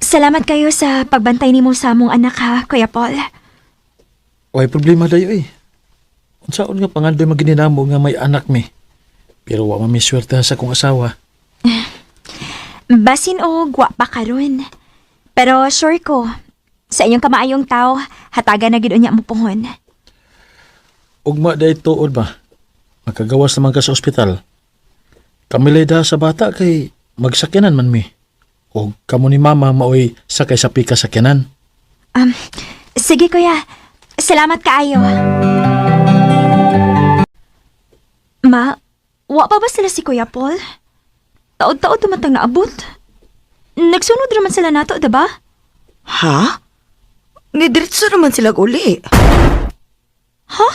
Salamat kayo sa pagbantay ni mo sa among anak ha, Kuya Paul. Way problema dayo eh. Unsaon nga pangandoy magininamo nga may anak mi. Pero wa man mi swerte sa kong asawa. Basin o gwapa ka ron. Pero sure ko, sa inyong kamaayong tao, hataga na gid unya mo pohon. Ugma day tuod ba? Makagawas naman ka sa ospital. Kamilay da sa bata kay magsakyanan man mi. O kamo ni mama maoy sakay sa pika sakyanan. Sige kuya, salamat kaayo. Ma, wa pa ba sila si Kuya Paul? Taod-taod tumatang naabot. Nagsunod naman sila nato, diba? Ha? Nidiretso naman sila uli. Ha?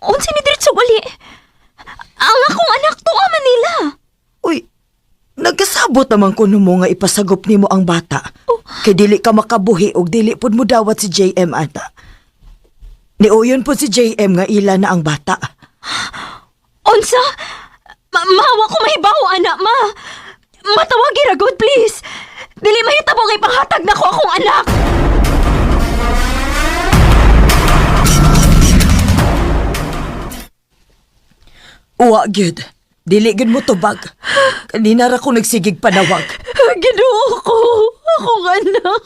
Unsa ni diretso uli? Ang akong anak to man nila. Uy, nagkasabot naman ko mo nga ipasagop nimo ang bata. Kay dili ka makabuhi og dili pud mo dawat si JM ata. Niuyon po si JM nga ila na ang bata. Unsa? Mahawa ko mahibaw, anak, ma. Matawagi ra, God, please. Dili mahitabo kay panghatag na ko akong anak. Uwa, gyud. Dili gyud mo tubag. Kanina ra ko nagsigig panawag. Ginoo ko. Akong anak.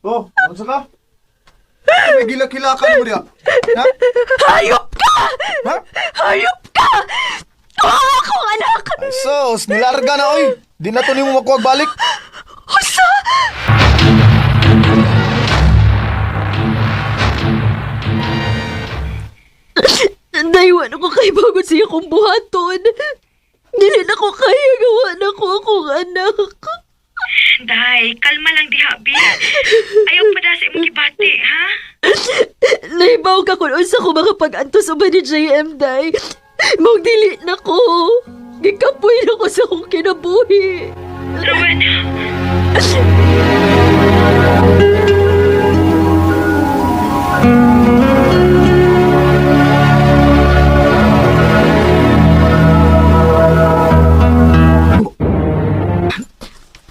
Oh, ano ka? May gila-kilakan mo diya. Ha? Hayop ka! Ha? Hayop ka! Tumawa akong anak! Sos, nilarga na oy. Di na to ni mo makuha balik. Usa! Daywan ako kay bago siya kong buhaton. Dili na ko kaya gawa na ko akong anak. Day, kalma lang diha, Bi. Ayaw pa da sa imong gibati, ha? Naibaw ka kung unsa ko makapag-antos uban ni JM, Day. Magdili na ko. Gikapoy na ko sa akong kinabuhi. Rowena.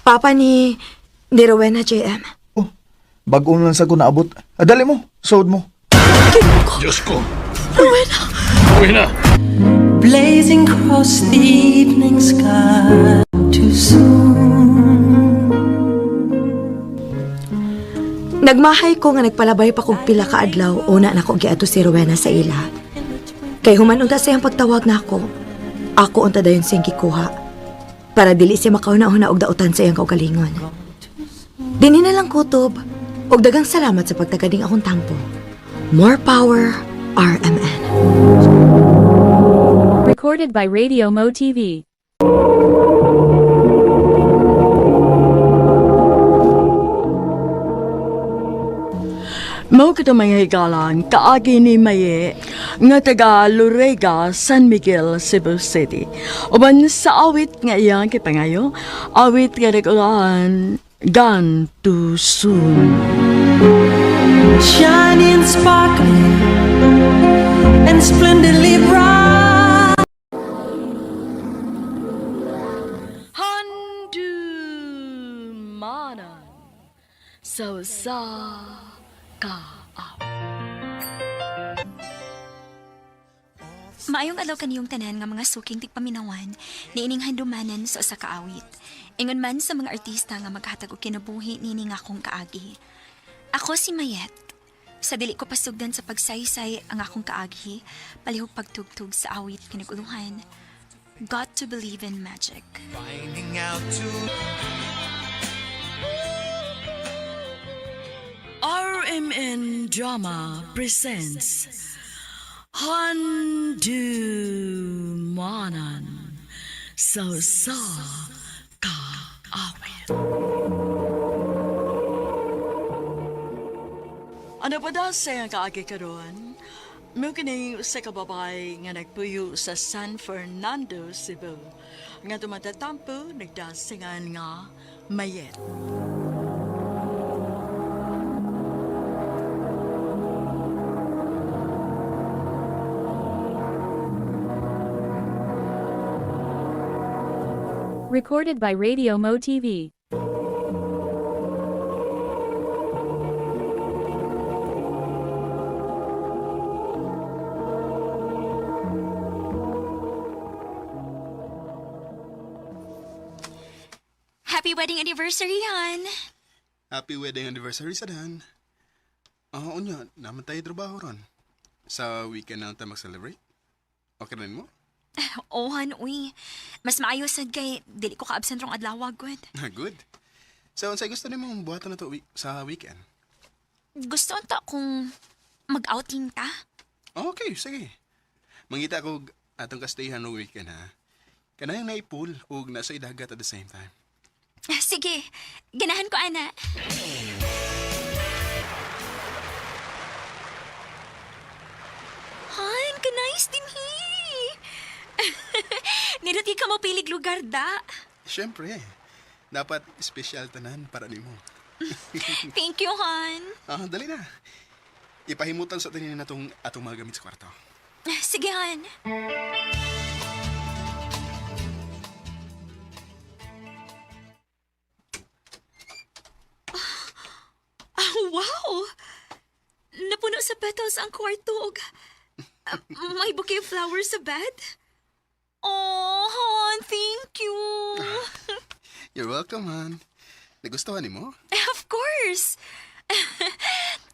Papa ni Rowena, JM. Bagong lang sa ko naabot. Dali mo, sood mo. Diyos ko. Rowena! Rowena! Blazing across the evening sky too soon. Nagmahay ko nga nagpalabay pa kong pila ka adlaw una na ko giadto si Rowena sa ila. Kay human unta siyang pagtawag na ako. Ako unta dayon siyang gikuha. Para dili siya makauna-una og dautan sa iyang kaugalingon. Dini na lang kutob. Og dagang salamat sa pagtagading akong tampo. More power, RMN. Recorded by Radio Mo TV. Mao kita mga higalan, kaagi ni Maye, nga taga Lorega, San Miguel, Cebu City. Uban sa awit nga iyang kipangayo, awit nga nag-ulaan, Gone Too Soon. Shining, sparkling, and splendidly bright. Handumanan sa Maayong adlaw kaniyong tanan nga mga suking tigpaminawan niining handumanan sa usa ka awit. Ingon man sa mga artista nga maghatag og kinabuhi niini nga akong kaagi. Ako si Mayet. Sa dili ko pasugdan sa pagsaysay ang akong kaagi, palihog pagtugtog sa awit kinaguluhan. Got to believe in magic. Finding out to RMN Drama presents Handumanan sa kaawit. Ano pa daw sa kaagi karon? May kini sa kababay nga nagpuyo sa San Fernando, Cebu. Nga tumatatampo, nagdasingan nga Mayet. Recorded by Radio Mo TV. Happy wedding anniversary, Han! Happy wedding anniversary sa Dan. Oo niya, naman tayo trabaho ron. Sa weekend na tayo mag-celebrate. Okay rin mo? Oh, Han, uy. Mas maayo sad kay dili ko ka-absent rong adlaw, good. Good. So, unsay gusto ni mong buhatan na to sa weekend? Gusto unta kung mag-outing ta? Okay, sige. Mangita ko atong kastayhan no weekend, ha? Kanayang naipul o nasa idagat at the same time. Sige, ganahan ko, ana. Han, kanais din Niluti ka mo pilig lugar, da. Siyempre, dapat special tanan para nimo. Thank you, Han. Dali na. Ipahimutan sa tanin na atong mga gamit sa kwarto. Sige, Han. Wow! Napuno sa petals ang kwarto. May bouquet of flowers sa bed. Oh, Han, thank you. You're welcome, Han. Nagustuhan ni mo? Of course.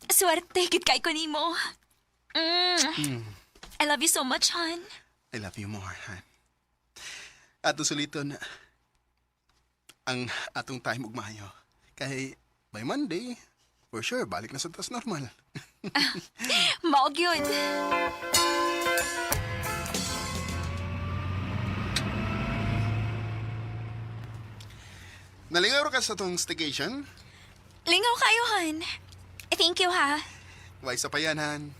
Swerte, gid kay ko nimo. I love you so much, Han. I love you more, Han. Ato suliton ang atong time ug maayo. Kay by Monday, for sure, balik na sa tas normal. Maog yun. Nalingaw ka sa tong staycation? Lingaw kayo, Han. Thank you, ha. Why sa payan, Han?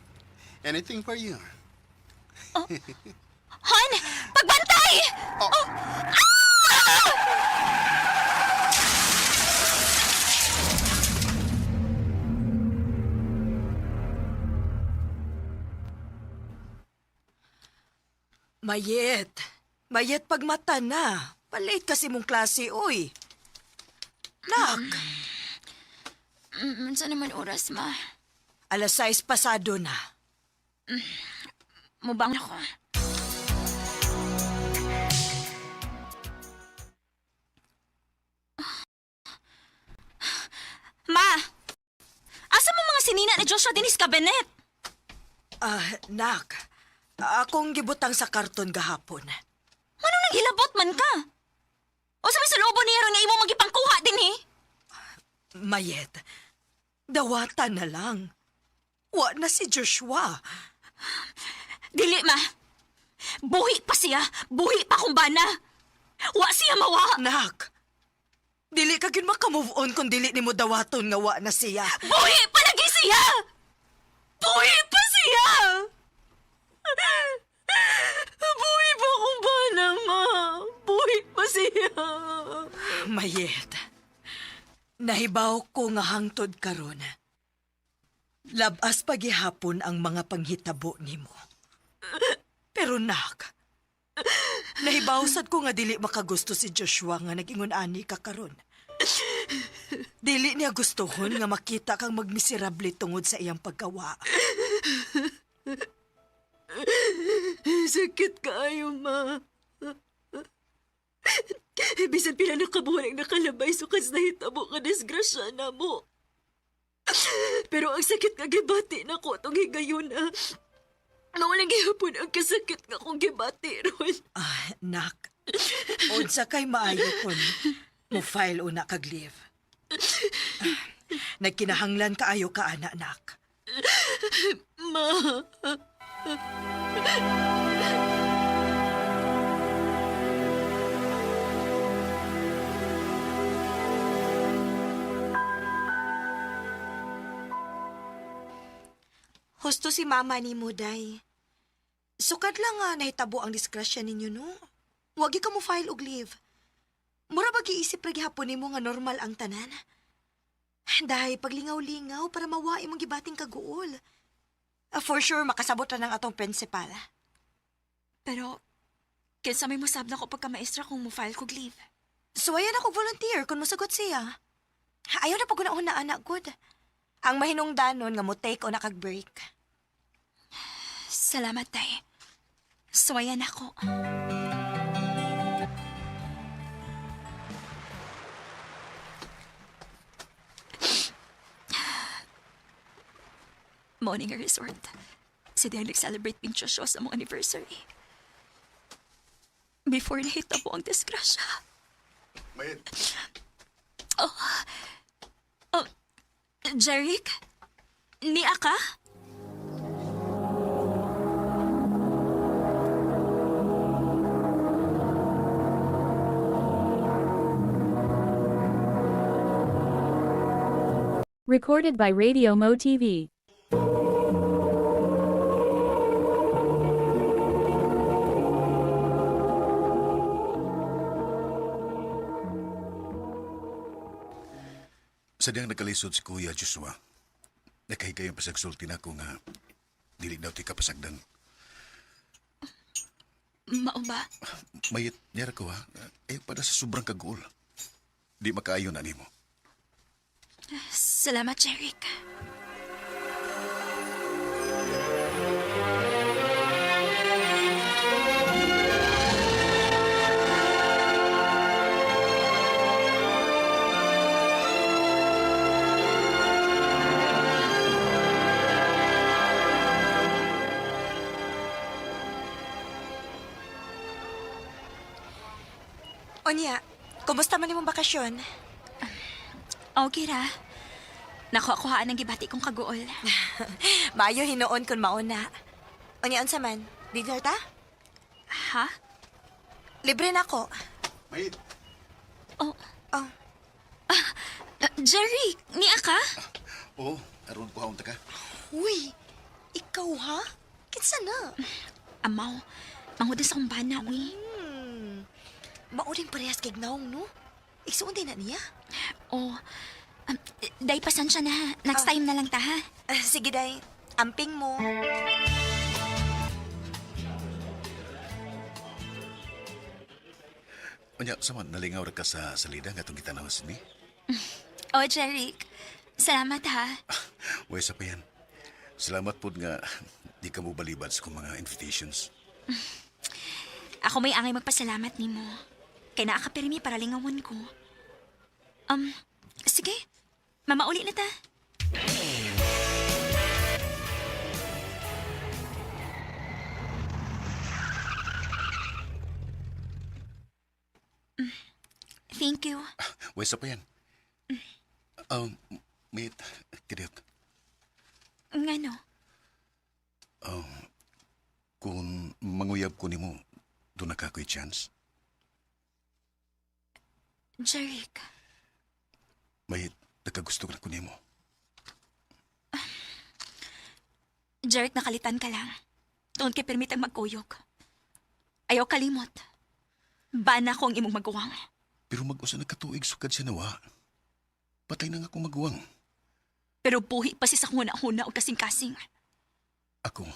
Anything for you. Han! Pagbantay! Oh. Mayet. Mayet pagmata na. Palate kasi mong klase, oy. Nak. Saan naman oras, ma? 6:00 pasado na. Mubang ako. Ma! Asa mo mga sinina ni Joshua Dennis Cabinet? Nak. Akong gibutang sa karton gahapon. Manong nang hilabot man ka? O sabi sa lobo niya ron nga imo magipangkuha din eh? Mayet, dawatan na lang. Wa na si Joshua. Dili, ma. Buhi pa siya. Buhi pa kung bana. Wa siya mawa. Nak, dili ka gin maka-move on kung dili ni mo dawaton nga wa na siya. Buhi pa lagi siya! Buhi pa siya! Buhi pa kung bana, ma. Buhi pa siya. Mayet, nahibaw ko nga hangtod karon. Labas pagihapon ang mga panghitabo nimo. Pero nak, nahibawsad ko nga dili makagusto si Joshua nga nag-ingon ani ka karon. Dili niya gustohon nga makita kang magmiserable tungod sa iyang paggawa. Sakit kaayo, ma. Bisan pila nakabuhay nakalabay sukas na hitabo ka disgrasya na mo. Pero ang sakit nga gibati na ko itong higayon na. Nawalang gihapon ang kasakit nga kong gibati ron. Nak, unsa kay maayo kon mo file una kag leave. Nagkinahanglan kaayo ka anak. Ma. Husto si mama ni mo, day. Sukad lang nga nahitabo ang disgrasya ninyo, no? Wagi ka mo file og leave. Mura ba giisip ra gihapon nimo nga normal ang tanan? Day, paglingaw-lingaw para mawai mong gibating kaguol. For sure, makasabot na ng atong principal. Pero, kinsa may musab na ko pagka-maestra kung mo file kog leave. So, ayan ako volunteer kung masagot siya. Ayaw na pag-unahon na anak, good. Ang mahinungdanon nga mo take o nakag-break. Salamat, tay. Suwayan ako. Morning nga resort. Si Diane nag-celebrate pin Joshua sa mong anniversary. Before nahita po ang disgrasya. Mayet. Jeric? Niya ka? Recorded by Radio Mo TV. Sadyang nakalisod si Kuya Joshua. Nakahigay ang pasagsulti na ko nga dili daw ti kapasagdan. Mao ba? Mayit niya ko ha. Ayaw pa na sa sobrang kaguol. Di makaayo na nimo. Salamat, Jeric. Onya, kumusta man imong bakasyon? Okay ra. Nakuha-kuhaan ang gibati kong kaguol. Maayo hinuon kun mauna. Onya, unsa man? Dinner ta? Ha? Libre na ako. Mayit. Jerry, niya ka? Oo, aron ko haunta ka. Uy, ikaw ha? Kinsa na? Amaw, mangudas akong bana, uy. Mauling parehas kay Gnaong, no? Igsuon din na niya? Day, pasensya na. Next time na lang ta, ha? Sige, day. Amping mo. Anya, saman, nalingaw ra ka sa salida nga itong gitanawas ni? Jeric. Salamat, ha? Way sa pa yan. Salamat po nga di ka mo balibad sa kong mga invitations. Ako may angay magpasalamat ni mo. Kaya naakapirmi para lingawan ko. Sige. Mamauli na ta. Thank you. Way sa pa yan. Mate, kidiyot. Ngano? Kung manguyab ko ni mo, doon na ka ko'y chance. Jeric. May nakagusto ka na ko ni mo. Jeric, nakalitan ka lang. Doon kay permitang magkuyog. Ayaw kalimot. Bana ko ang imong magawang. Pero mag-usa nagkatuig sukad siya nawa. Patay na nga akong maguwang. Pero buhi pa si sa huna-huna o kasing-kasing. Ako,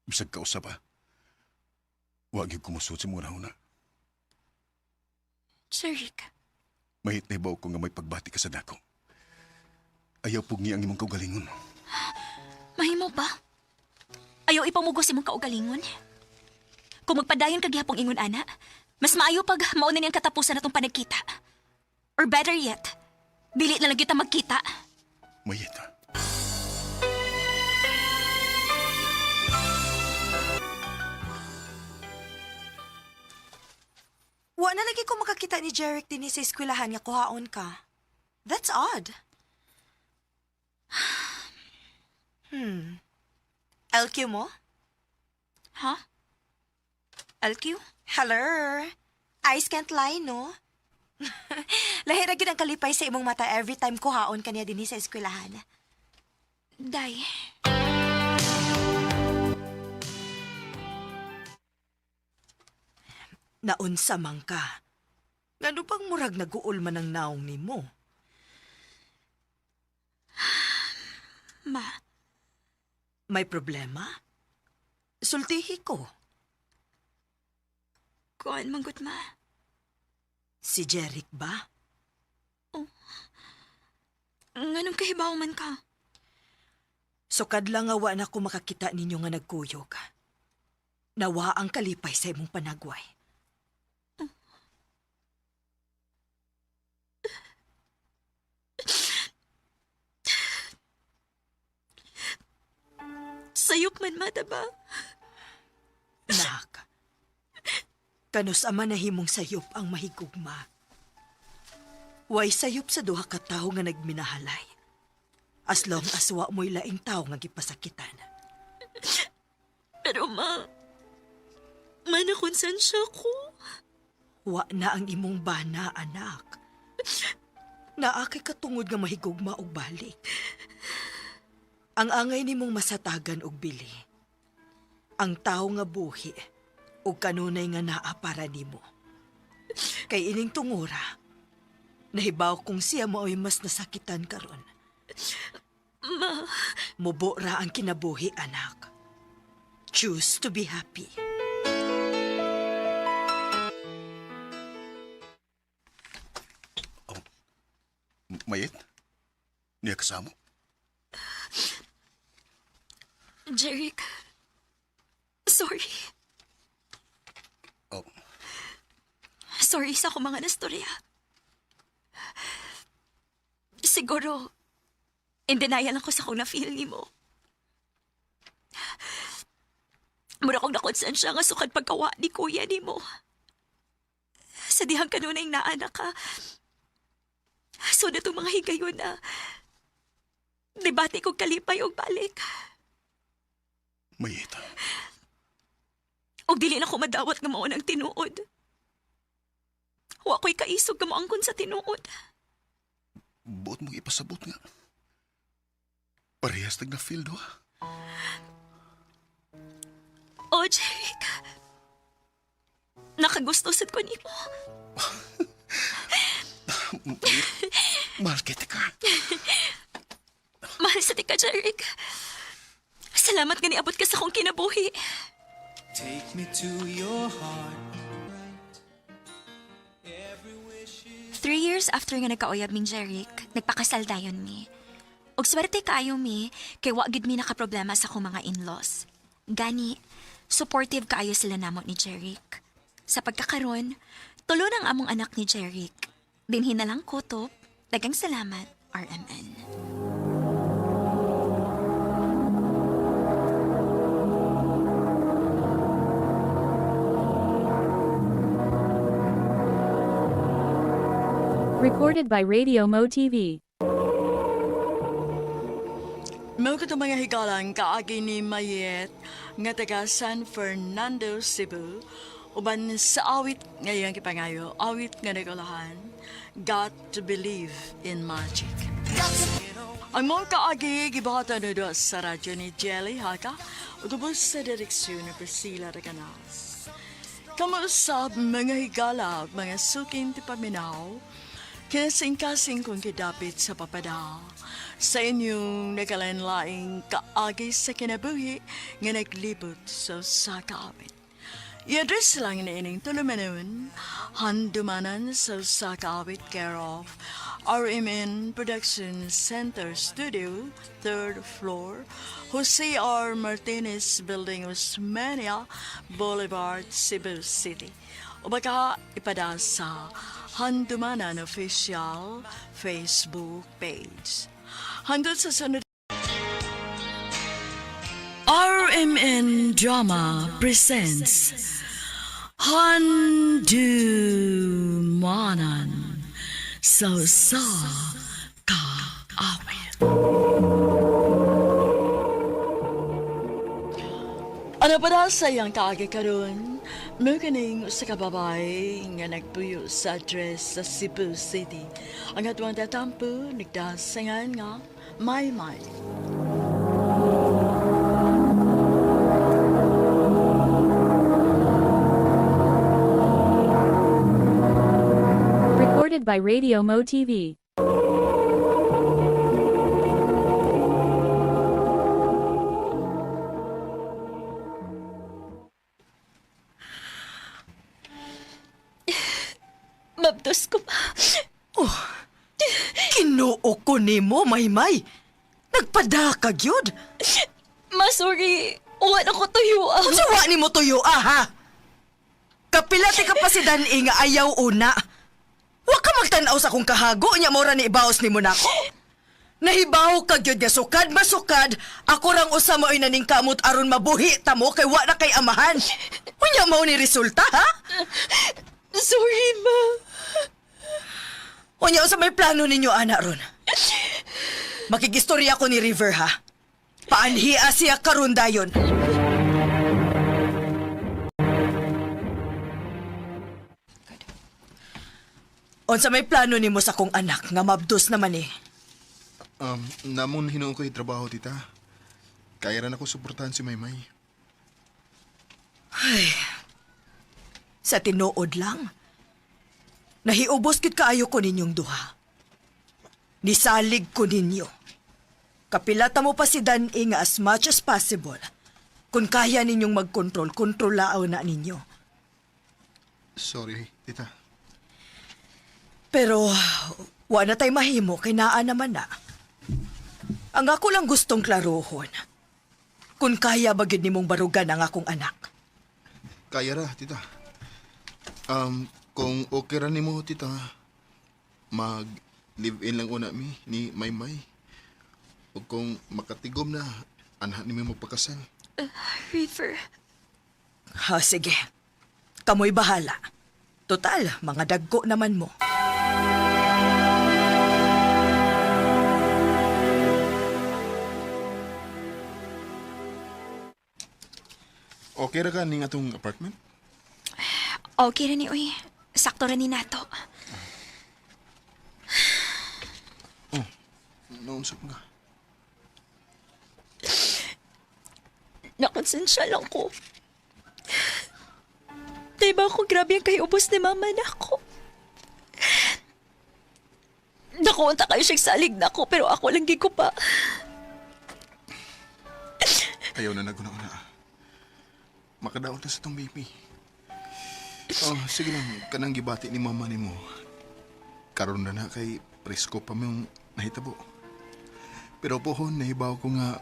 bisag ka usap ha. Huwag yung kumusot sa mga huna. Jeric. Mahit na ibaw ko nga may pagbati ka sa dako. Ayaw pugni ang imong kaugalingon. Mahimo ba? Ayaw ipamugos imong kaugalingon? Kung magpadayon kagyapong ingon ana, mas maayo pag mauna niyang katapusan natong panagkita. Or better yet, dili na lang kita magkita. Mahit ha. Wa na lagi ko makakita ni Jeric din sa eskwelahan nga kuhaon ka. That's odd. LQ mo? Ha? LQ? Hello? Eyes can't lie, no? Lahira gyud ang kalipay sa imong mata every time kuhaon ka niya din sa eskwelahan. Day. Naunsa man ka. Ngano pang murag naguol man ang naong nimo? Ma. May problema? Sultihi ko. Kuan manggut ma. Si Jeric ba? Nganong kahibaw man ka? Sukad lang nga wa na ko makakita ninyo nga nagkuyog. Nawa ang kalipay sa imong panagway. Sayop man mata ba? Nak, kanus ama na himong sayop ang mahigugma. Way sayop sa duha ka tawo nga nagminahalay. As long as wa mo'y laing tawo nga gipasakitan. Pero manakonsensya ko. Wa na ang imong bana, anak. Naakay katungod nga mahigugma og balik. Ang angay nimong masatagan og bili. Ang tawo nga buhi og kanunay nga naa para nimo. Kay ining tungura, nahibaw kung siya mao'y mas nasakitan karon. Ma. Mubo ra ang kinabuhi, anak. Choose to be happy. Mayit? Niya kasamo? Jeric. Sorry. Oh. Sorry sa akong mga nastorya. Siguro, in denial ako sa akong na-feel ni mo. Mura kong nakonsensya nga sukad pagkawa ni kuya ni mo. Sa dihang kanunay naanak ka. So na itong mga higayon na debate kong kalipay o balik. Mayita. Og dili na ko madawat nga mao nang tinuod. Wa ko'y kaisog nga moangkon sa tinuod. Buot mong ipasabot nga. Parehas na feel do. Oh, Jeric. Nakagusto sad ko nimo. Mahal kita ka. Mahal sa tika, Jeric. Salamat nga niabot ka sa akong kinabuhi. Take me to your heart. 3 years after nga nagkauyab ming Jeric, nagpakasal dayon mi. Og swerte kaayo mi, kay wa gid mi nakaproblema sa akong mga in-laws. Gani, supportive kaayo sila namon ni Jeric. Sa pagkakaron, tulo ng among anak ni Jeric. Dinhin na lang kutob, dagang salamat, RMN. Recorded by Radio Mo TV. Mao ka mga higalang kaagi ni Mayet nga taga San Fernando, Cebu. Uban sa awit ngayong kipangayo, awit nga nagalahan, Got to Believe in Magic. Ang mga kaagi, gibata na doon sa radyo ni Jelly, haka? Utubos sa direksyon ni Priscilla Reganas. Kamusap mga higala, mga suking tipaminaw, kinasing-kasing kong kidapit sa papada. Sa inyong nagalanlaing kaagi sa kinabuhi nga naglibot sa sakawit. I-address lang na ining tulumanon, handumanan sa sakawit care of RMN Production Center Studio, 3rd floor, Jose R. Martinez Building, Osmeña Boulevard, Cebu City. O baka ipada sa Handumanan Official Facebook page. Handod sa sunod. RMN Drama presents Handumanan sa kaawit. Ano pa na sa iyang kaagi karon? Maganing sa kababay nga nagpuyo sa address sa Cebu City. Ang atuang tatampo, nagdasangan nga, Maymay. Recorded by Radio Mo TV. Mabdos ko pa. Oh, kinuo ko nimo, Maymay. Nagpadakag yun. Masuri, uwan ako tuyo. Kung sawa ni mo tuyo, ha? Kapilati ka pa si Dani nga ayaw una. Huwag ka magtanaw sa kong kahago, niya mora ni ibaos ni mo nako. Nahibaw ka gyud nga sukad masukad, ako rang usa mo naning kamot aron mabuhi ta mo kay wa na kay amahan. Unya mao ni resulta, ha? Sorry, ma. Unya sa may plano ninyo, ana ron. Makigistorya ko ni River, ha? Paanhia siya karon dayon. Unsa may plano nimo sa kong anak nga mabdos naman eh. Namon hinuon ko trabaho, tita. Kaya rin ako suportahan si Maymay. Ay, sa tinuod lang. Nahiubos kit kaayo ko ninyong duha. Nisalig ko ninyo. Kapilata mo pa si Dan-i nga as much as possible. Kung kaya ninyong mag-control, kontrolaaw na ninyo. Sorry, tita. Pero, wa na tay mahimo, kay naa naman na. Ang ako lang gustong klarohon. Kung kaya ba gyud nimong barugan ang akong anak. Kaya ra, tita. Kung okay ra nimo, tita, mag-live-in lang una ni Maymay. O kung makatigom na, anak ni mo magpakasal. River. Ha, sige. Kamoy bahala. Total, mga dagko naman mo. Okay ra ka ning atong apartment? Okay rin uy. Sakto rin ni nato. Oh, naunsa nga. Nakonsensya lang ko. Diba ako grabe ang kayo ubos ni mama na ako. Nakuunta kayo siyang salig na ako pero ako lang ko pa. Ayaw na naguna-una. Makadaot na sa tong baby. Oh, sige lang, kanang gibati ni mama ni mo. Karon na kay presko pa mong nahitabo. Pero pohon, nahibaw ko nga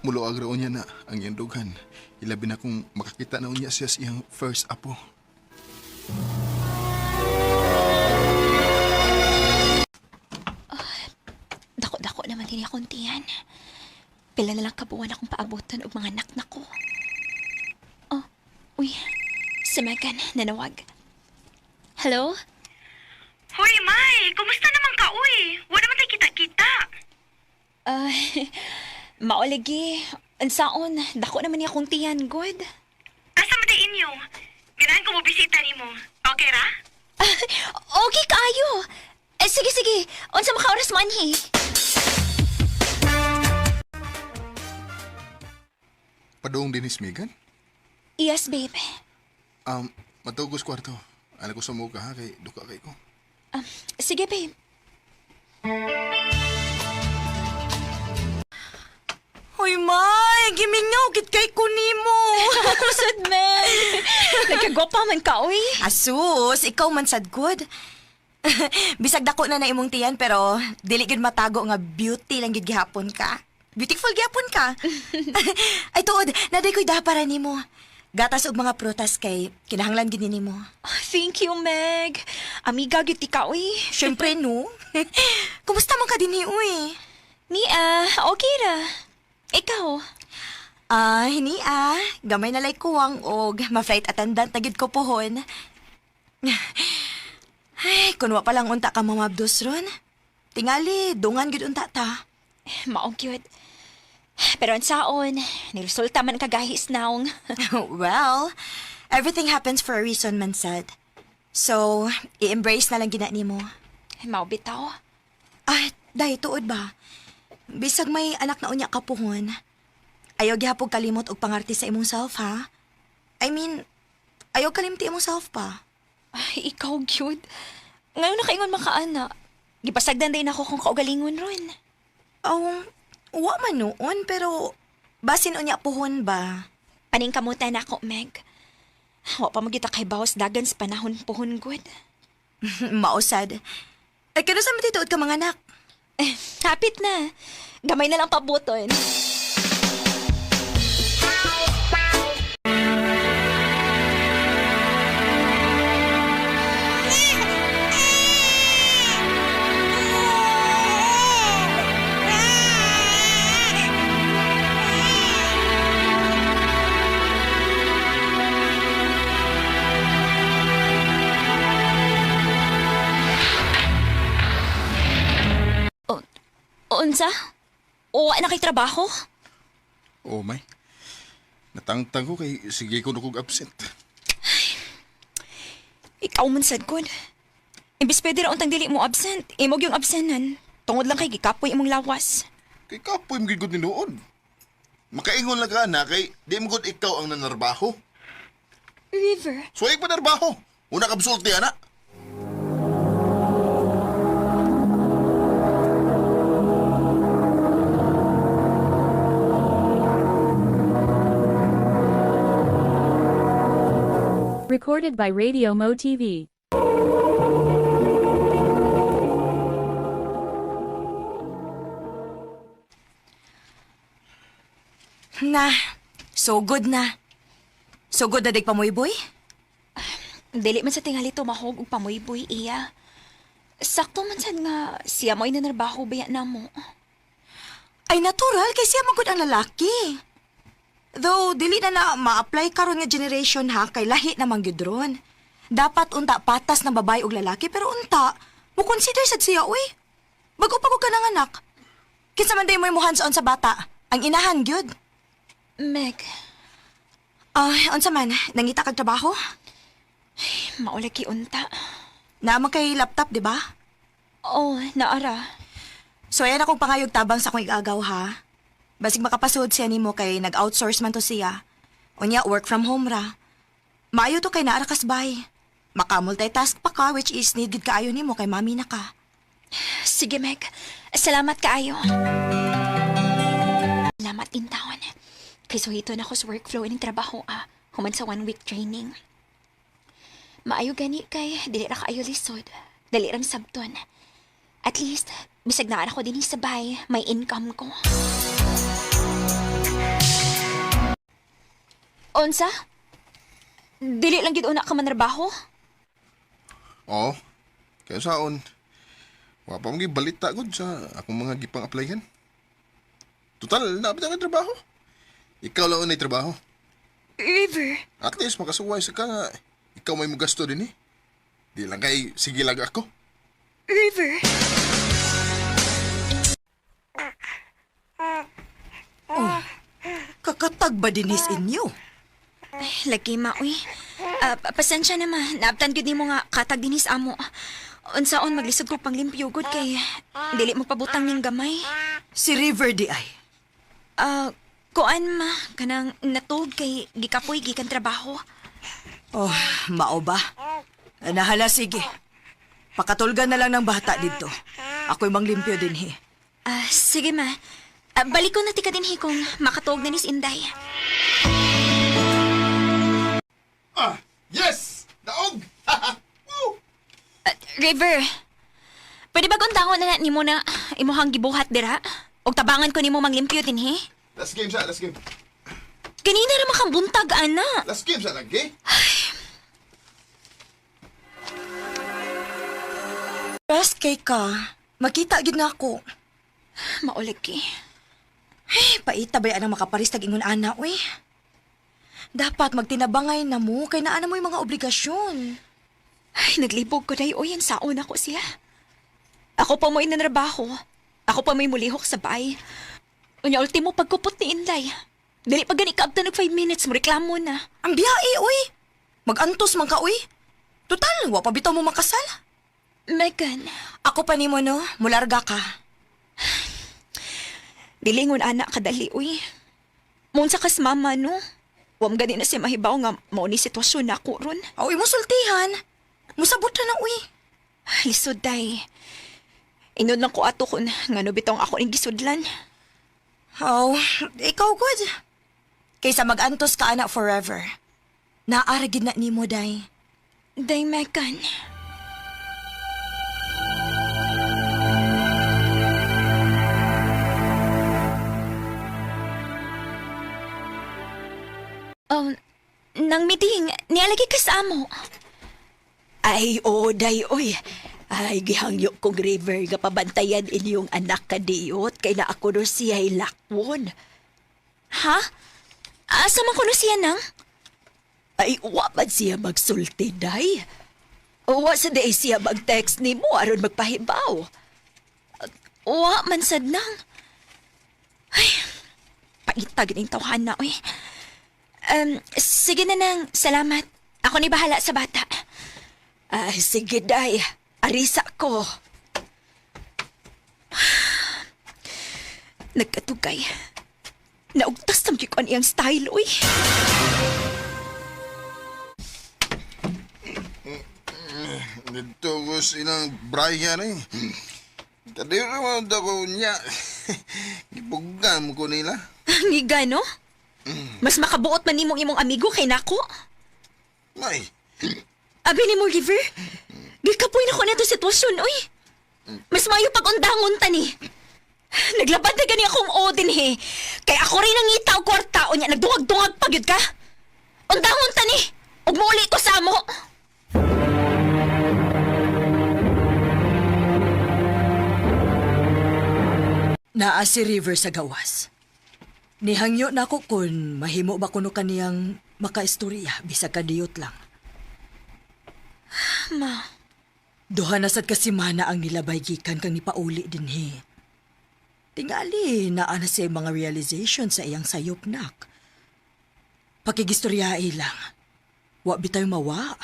mulo agraon niya na ang iyang dughan. Ilabi na kung makakita na unya siya sa iyang first apo. Dako-dako naman din akong tiyan. Pila na lang kabuan akong paabutan og mga anak na ko. Oh, uy. Si Megan, nanawag. Hello? Hoy, May! Kumusta naman ka, uy? Wala naman tayo kita-kita. Mauligi. Ansaon, dako naman niya akong tiyan, good? Asa man tayo inyo? Ganahan ko mo bisita ni mo. Okay ra? Okay, kaayo. Sige. Unsa maka oras man, he? Padung dinis Megan? Yes, babe. Matugos kwarto. Anak ko sa muka ha, kay duka kay ko. Sige, babe. Hoy, May! Gimingaw, kit kay kunimo! Sad, man! Nagkagwapa man ka, uy. Asus, ikaw man sad good. Bisag dako na imong tiyan, pero dili gid matago nga beauty lang gid gihapon ka. Beautiful gihapon ka. Ay, tuod, naday ko'y para nimo. Gatas og mga prutas kay kinahanglan gid nimo. Thank you, Meg. Amiga, gid ka, uy. Syempre, no? Kumusta man ka dinhi, uy? Okay ra. Ikaw? Gamay na lay kuwang og ma-flight attendant na gid ko pohon. Ay, kunwa pa lang unta ka mamabdos ron. Tingali, dungan gid unta ta. Mao gyud. Pero ang saon, niresulta man kagahis naong. Well, everything happens for a reason, man said. So, i-embrace na lang gina nimo. Mao bitaw. Dahi tuod ba? Bisag may anak na unya ka puhon. Ayaw gihapog kalimot og pangarti sa imong self, ha? I mean, ayaw kalimti imong self pa. Ay, ikaw, cute. Ngayon na kaingon makaana. Gipasagdan din ako kung kaugalingon ron. Wa man noon, pero basin unya puhon ba? Paning kamutan ako, Meg. Wa pa magita kay bawas dagan sa panahon puhon, good. Mausad. Ay, kano sa matituod ka mga anak? Hapit na. Gamay na lang pabuton. Unsa? O na kay trabaho? Oh, May. Natangtang ko kay sige ko kog absent. Ikaw man sad kun. Imbis pwede ra untang dili mo absent, imog yung absenan. Tungod lang kay gikapoy imong lawas. Kay kapoy mo gid ni noon. Makaingon lang ka na kay di mo gud ikaw ang nanarbaho. River. So ik pa narbaho. Una ka absulti ana. Recorded by Radio Mo TV. So good na. So good na dig pamoy-boy? Dili man sa tingali tumahog og pamoy-boy iya. Sakto man sad nga siya mo'y nanarbaho baya na mo. Ay, natural kay siya magud ang lalaki. Though, dili na ma-apply karon nga generation ha, kay lahi namang gyud ron. Dapat unta patas ng babae ug lalaki, pero unta, mo consider sad siya, uy. Bago pa ko ka ng anak. Kinsa man day mo hands-on sa bata, ang inahan gyud. Meg. Unsa man, nangita kag trabaho? Maulaki unta. Naman kay laptop, di ba? Oo, naara. So, ayan akong pangayog tabang sa akong igagaw, ha? Basig makapasud siya nimo kay nag-outsource man to siya. Unya, work from home ra. Maayo to kay naara kasbay. Maka-multitask pa ka, which is need gid kaayo nimo kay mami na ka. Sige, Meg. Salamat kaayo. Salamat in taon. Kay suhito na ko sa workflow ining trabaho, human sa 1-week training. Maayo gani kay dili ra kaayo lisod. Dali rang sabton. At least, bisag na ako din sa bahay, may income ko. Unsa? Dili lang gid una ka manarbaho? Oo. Kaya saon. Wa pa mga balita gud sa akong mga gipang applyan. Total, naabot ang trabaho. Ikaw lang unay trabaho. River. At least makasuway sa ka nga ikaw may mo gasto din eh. Di lang kay sige lang ako. River. Kakatag ba dinis inyo? Lagi maoy. Pasensya naman. Naabtan gud nimo nga katag dinis amo. Unsaon maglisod ko pang limpyo gud kay dili mo pabutang ning gamay. Si River di ay. Kuan ma, kanang natog kay gikapoy gikan trabaho. Oh, mao ba? Nahala, sige. Pakatulgan na lang ng bata dito. Ako'y manglimpyo din, he. Sige ma. Balik ko na tika din hi kung makatuog na ni si Inday. Yes! Daog! River, pwede ba kuntangon na ni mo na imuhang gibuhat dira? O tabangan ko ni mo manglimpyo din hi? Last game siya, last game. Kanina naman kang buntag, ana. Last game siya lagi. Rest kay ka. Makita gid na ako. Maulig ki. Ay, paita ba yan ang makaparistag ingon ana, uy? Dapat magtinabangay na mo kay naana mo yung mga obligasyon. Ay, naglibog ko na yun sa una ko siya. Ako pa mo inanrabaho. Ako pa may mulihok sa bay. Unya ultimo pagkupot ni Inday. Dili pa gani kaabta nag 5 minutes mo reklamo na. Ang biyae, uy. Mag-antos man ka, uy. Total, wa pa bitaw mo makasal. Megan. Ako pa ni mo, no? Mularga ka. Dilingon anak kadali, uy. Munsa kas mama, no? Wam gani na siya mahibaw nga mao ni sitwasyon na ako ron. Uy, mo sultihan. Musabot na, uy. Lisod, day. Inod lang ko ato kun nga no bitong ako ning gisudlan. Oh, ikaw good. Kaysa mag-antos ka anak forever. Naaragid na ni mo, day. Day, Megan. Nang meeting, nialagi ka sa amo. Ay, day, oy. Ay, gihangyo kong River nga pabantayan inyong anak kadiyot kay na ako no siya'y lakwon. Ha? Asa man ko no siya nang? Ay, uwa man siya magsulti, day. Uwa sa day siya mag-text ni mo aron magpahibaw. Uwa man sad nang. Ay, paitag ning tawhan na, oy. Sige na nang, salamat. Ako ni bahala sa bata. Ay, sige, day. Arisa ko. Nagkatugay. Naugtas tam ko niyang style, uy. Dito ko silang Brian eh. Tadi naman ako niya. Gipugam ko nila. Ngiga, no? Mas makabuot man nimong imong amigo kay nako. May. Abi ni mo, River. Gikapoy na ko na ito sitwasyon, oy. Mas mayo pag-undangon ta ni. Naglabad na gani akong odin, he. Kaya ako rin ang itaw kwarta o niya. Nagdungag-dungag pag yun ka. Undangon ta ni. Huwag mo ulit ko sa amo. Naa si River sa gawas. Nihangyo na ako kun mahimo ba kuno kaniyang makaistorya bisag kadiyot lang. Ma. Duha na sad kasimana ang nilabay gikan kang nipauli dinhi. Tingali naa na siya mga realization sa iyang sayop nak. Pakigistoryae lang. Wa bitaw mawa.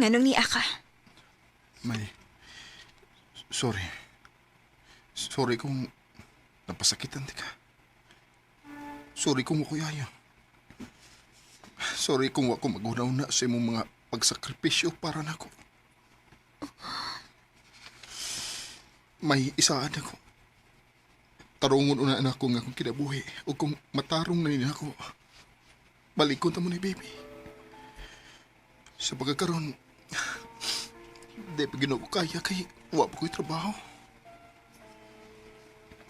Nganong ni Aka? May. Sorry. Sorry kung napasakitan di ka. Sorry kung wakuyayo. Sorry kung wako magunaw na sa imong mga pagsakripisyo para nako. May isaan ako. Tarungon una na ako nga akong kinabuhi o kung matarong na nila ako. Balikon ta mo ni baby. Sa pagkakaroon, di pa ginawa ko kaya kay wa pa ko'y trabaho.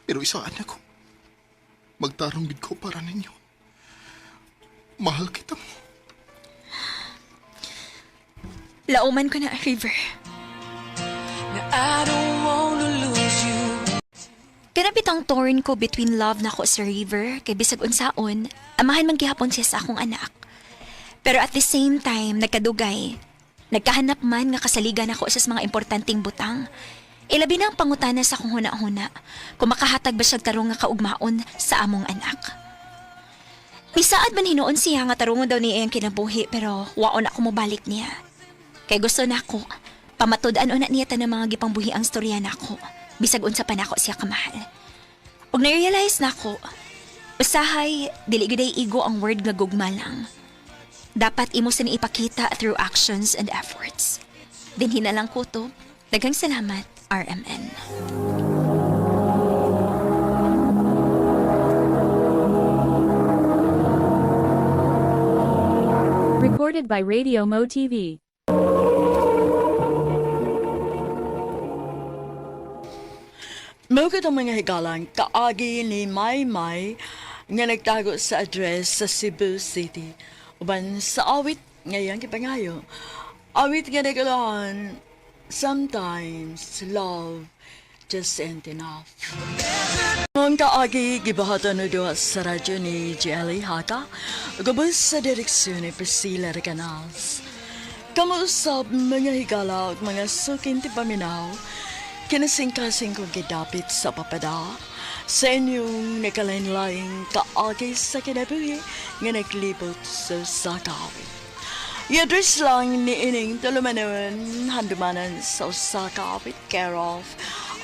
Pero isaan ako. Magtarong gid ko para ninyo. Mahal kita mo. Lauman ko na, River. I don't wanna lose you. Pinapitang torn ko between love na ko sa River kay bisag unsaon, amahan man gihapon siya sa akong anak. Pero at the same time, nagkadugay. Nagkahanap man nga kasaligan ako sa mga importanteng butang. Ilabi na ang pangutana sa akong huna-huna kung makahatag ba siya tarong nga kaugmaon sa among anak. Misaad man hinuon siya nga tarungon daw niya ang kinabuhi pero waon ako mobalik niya. Kay gusto na ako, Pamatud-an na niya ng mga gipangbuhi ang storya nako. Bisag unsa pa nako siya kamahal. Og na-realize nako, usahay dili gyud igo ang word nga gugma lang. Dapat imo sa ipakita through actions and efforts. Dinhi na lang ko to. Daghang salamat, RMN. Recorded by Radio Mo TV. Mugod ang mga higalang kaagi ni Maymay nga nagtago sa address sa Cebu City. Uban sa awit ngayang kipangayo. Awit nga nagalahan, sometimes love just ain't enough. Noong kaagi, gibahatan na doon sa radyo ni Jelly Haka, gabos sa direksyon ni Priscilla Recanals. Kamusap mga higala at mga suking tipaminaw, kinasing-kasing kong gidapit sa papada, sa inyong nakalain-laing kaagi sa kinabuhi nga naglibot sa sakawit. I-address lang ni ining tulumanon handumanan sa sakawit care of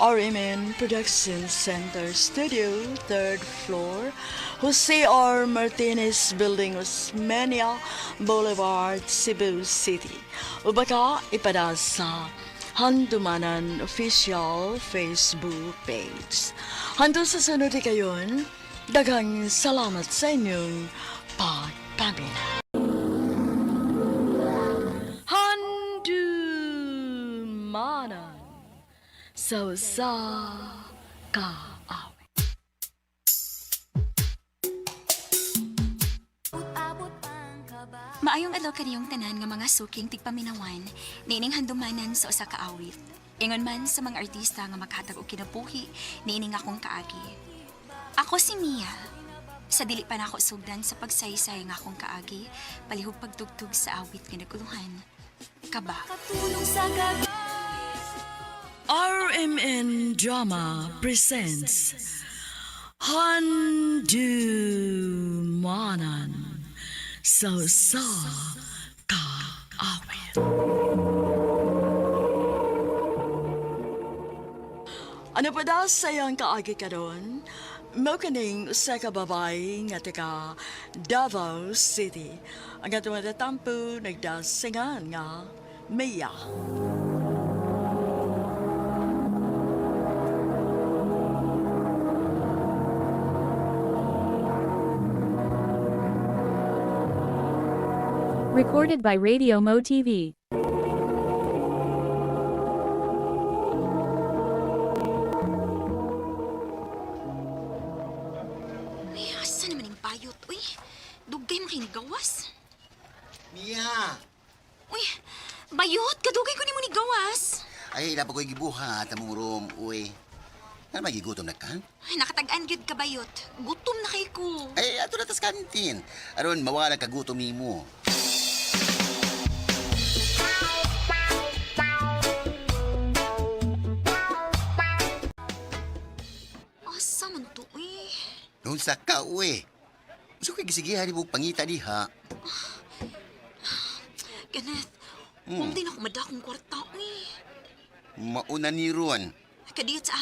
RMN Production Center Studio, 3rd floor, Jose R. Martinez Building, Osmeña Boulevard, Cebu City. O baka ipada sa Handumanan Official Facebook page. Hando sa sunod kayon, daghang salamat sa inyong pagpamina. Handumanan sa kaawit. Maayong adlaw kaniyong tanan nga mga suking tigpaminawan, niining handumanan sa usa ka awit. Ingon man sa mga artista nga maghatag og kinabuhi, niining akong kaagi. Ako si Mia. Sa dili pa nako sugdan sa pagsaysay nga akong kaagi, palihog pagtugtog sa awit nga naguluhan. Kaba. RMN Drama presents Handumanan sa kaawit. Ano pa daw sayang kaagi ka doon? Mao kaning usa ka babay nga taga Davao City. Ang atong natatampo nagdasingan nga Mia. Recorded by Radio Mo TV. Uy, asa naman yung bayot? Uy, dugay mo gawas. Mia! Uy, bayot, kadugay ko ni mo ni gawas. Ay, dapat ko'y gibuhat, among room, uy. Ano magigutom na ka? Ay, nakatag-an gyud ka bayot. Gutom na kay ko. Ay, ato na tas kantin. Aron, mawala ka gutom mo. Asa man to, uy? Noon sa ka, uy. Gusto ko'y gisigihan ni mong pangita diha. Kenneth, hindi na ako madakong kwarta, uy. Mauna ni Ron. Kadiyot sa,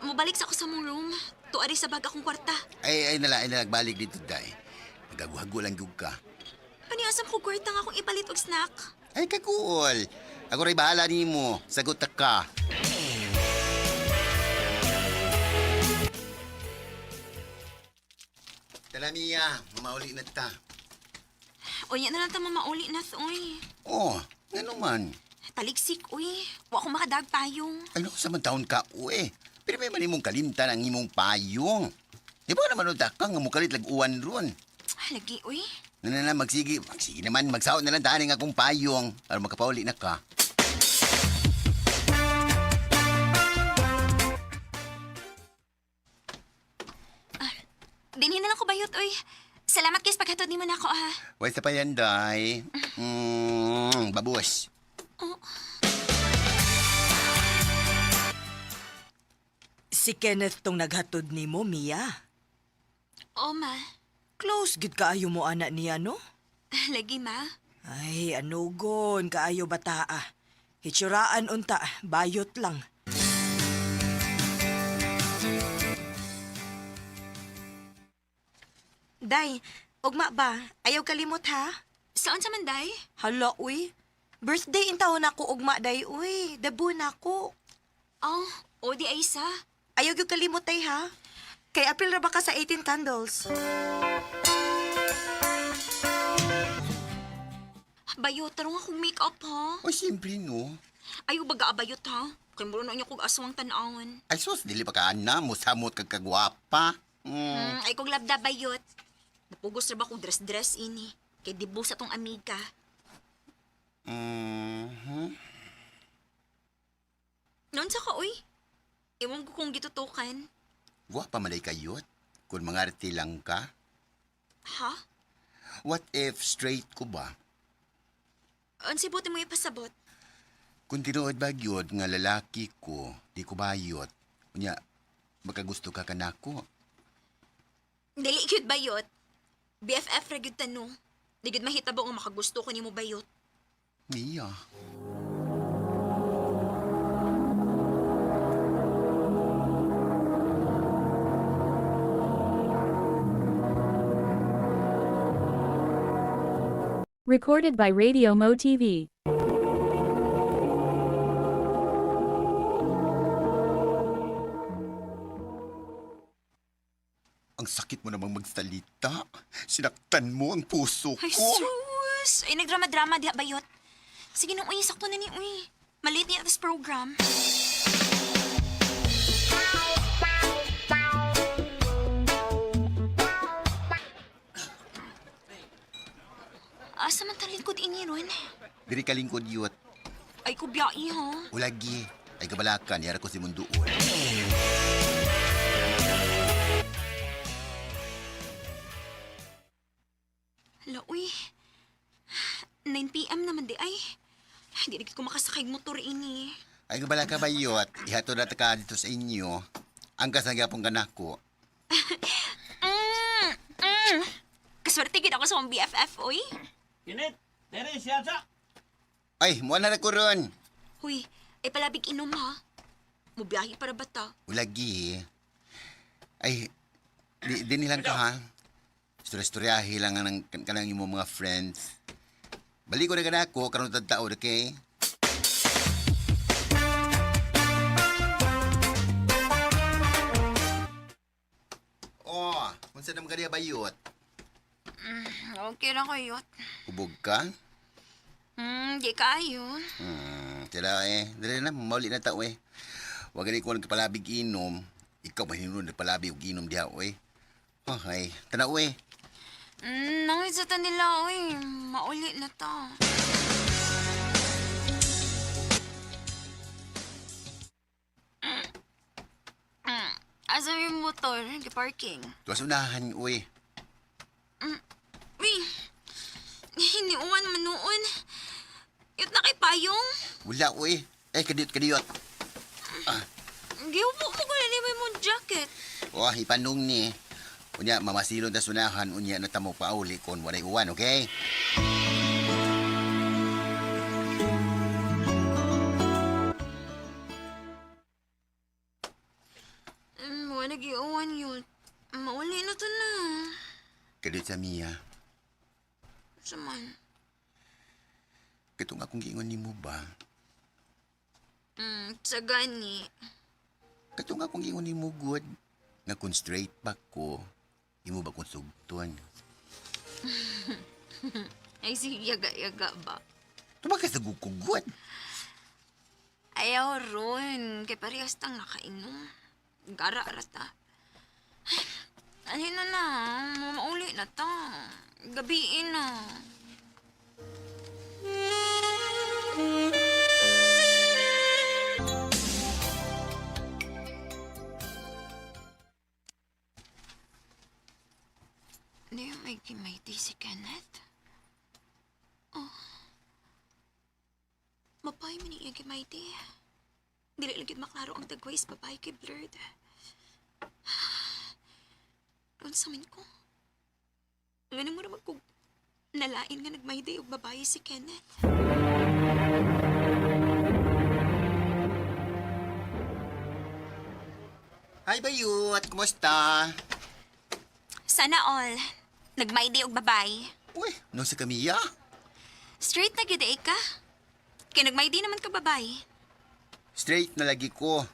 mabalik sa ako sa mong room. Tuari sa bag akong kwarta. Ay nagbalik dito, day. Nagaguhago lang yung ka. Paniasam ko kwarta nga akong ipalit og snack. Ay, kagul. Ako rin bahala ni mo. Sagot na ka. Tala, Mia. Mamauli na ta. Uy, na lang ta mamauli na, uy. Oh, nga naman. Taligsik, uy. Wa akong makadag payong. Ay, naku, sa taon ka, uy. Pero may manimong kalimtan ang imong payong. Di ba naman ka nga mukalit lag-uwan ron? Lagi, uy. Na, magsige naman, magsaot na lang tani nga akong payong para makapauli na ka. Dinhin na lang ko bayot, uy. Salamat kay paghatod ni mo na ako, ha. Wait sa pa yan, day. Babus. Si Kenneth tong naghatod ni mo, Mia. Oo, ma. Close gid kaayo mo anak niya, no? Lagi, ma. Ay, anugon, kaayo bataa. Hitsuraan unta, bayot lang. Day, ugma ba? Ayaw kalimot ha? Saan sa man, day? Hala, uy. Birthday in taon ako ugma, day, uy. Dabo na ako. Oh, o di ay isa. Ayaw yung kalimot, day, ha? Kay April ra ba ka sa 18 candles? Bayot, tarong akong make-up, ha? O, siyempre, no. Ayaw baga bayot, ha? Kay muro na niya kong aswang tanawon. Ay, sus, dili pa ka na, musamot kag kagwapa. Ay kong labda bayot. Napugos na ba kong dress-dress ini? Kay dibo sa tong amiga. Noon sa ka, uy. Iwan ko kung gitutukan. Gwapa malay kayot. Kung mga arti lang ka. Ha? What if straight ko ba? Ansi buti mo ipasabot? Kung tinuod bagyod nga lalaki ko, di ko bayot. Unya, makagusto ka kanako. Dili gyud bayot. BFF ra gyud tanong. Di gyud mahitabo nga makagusto ko nimo bayot. Mia. Recorded by Radio Mo TV. Ang sakit mo namang magsalita. Sinaktan mo ang puso ko. Ay, sus! Ay, nagdrama-drama diha bayot. Sige nung uy, sakto na ni uy. Maliit niya this program. Asa man talingkod ini ron? Diri kalingkod yut. Ay, kubyai ha. Ulagi. Ay kabalakan. Yara ko si Munduon. Hala, uy. 9 p.m. naman di ay. Hindi rin ko makasakay motor ini. Ay kabala ka ba yut? Ihato na ka dito sa inyo. Ang kasagapong kanako. Kaswerte gid ako sa mong BFF, uy. Kinit, dere siya sa. Ay, muha na ko ron. Huy, ay palabig inom ha. Mubiyahe para bata. Ulagi. Ay, di nilang ka ha. Istorya-istoryahe lang ang kanang imo mga friends. Balik ko na kanako, karon tagtaod, okay? Oh, unsa naman kaniya bayot? Okay lang kayot. Hubog ka? Di kayo. Tila dali na, mauli na tao eh. Huwag ganit ko nagpalabig inom. Ikaw mahinunod nagpalabig og inom diha, oy. Okay, tanaw eh. Nangit sa nila, uy. Mauli na ta. Asa yung motor? Parking. Tuwas unahan, oy. Uy, hiniuwan man noon. Yut na kay payong. Wala, oy. Kadiyot. Giupo mo ko na mo jacket. Oh, ipanong ni. Unya, mamasilon na sunahan, unya na tamo pauli kung walay uwan, okay? Wala giuwan yun. Mauli na to na. Kadiyot sa Mia. Saman. Katong akong giingon ni mo ba? Sa gani. Katong akong giingon ni mo good. Nga kung straight back ko, imo ba kung sugton? Ay, sige, yaga-yaga ba? Tumakasagog ko good. Ayaw ron. Kay parehas tang nakainom. Gara-ara ta. Ano na, mauli na ta. Gabiin na. Hindi may kimayti si Kenneth? Oh. Mapay man iya kimayti. Dili lagid maklaro ang tagways babae kay Blurred. Unsa man ko? Ganun mo naman kung nalain nga nagmayday og babae si Kenneth. Hi, Bayut. Kumusta? Sana all. Nagmaidi og babay. Uy, no si Camilla? Straight na gid ka. Kaya nagmaidi naman ka babay. Straight na lagi ko.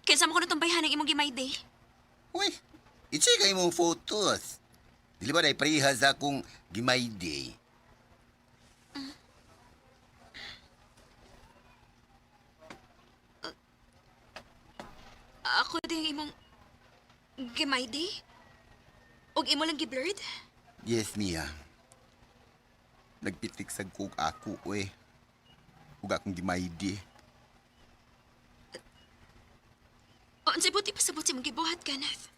Kinsa mo ko natong bayhan ng imong gimaydi? Uy, i-check ay mong photos. Dili ba na iparihas akong Gimay Day? Ako din imong gimaydi? Og imo lang giblurred? Yes, Mia. Nagpitik sa kog ako, eh. Ug akong Gimay Day. O, ansay buti pasabot si mong gibuhat, Kenneth.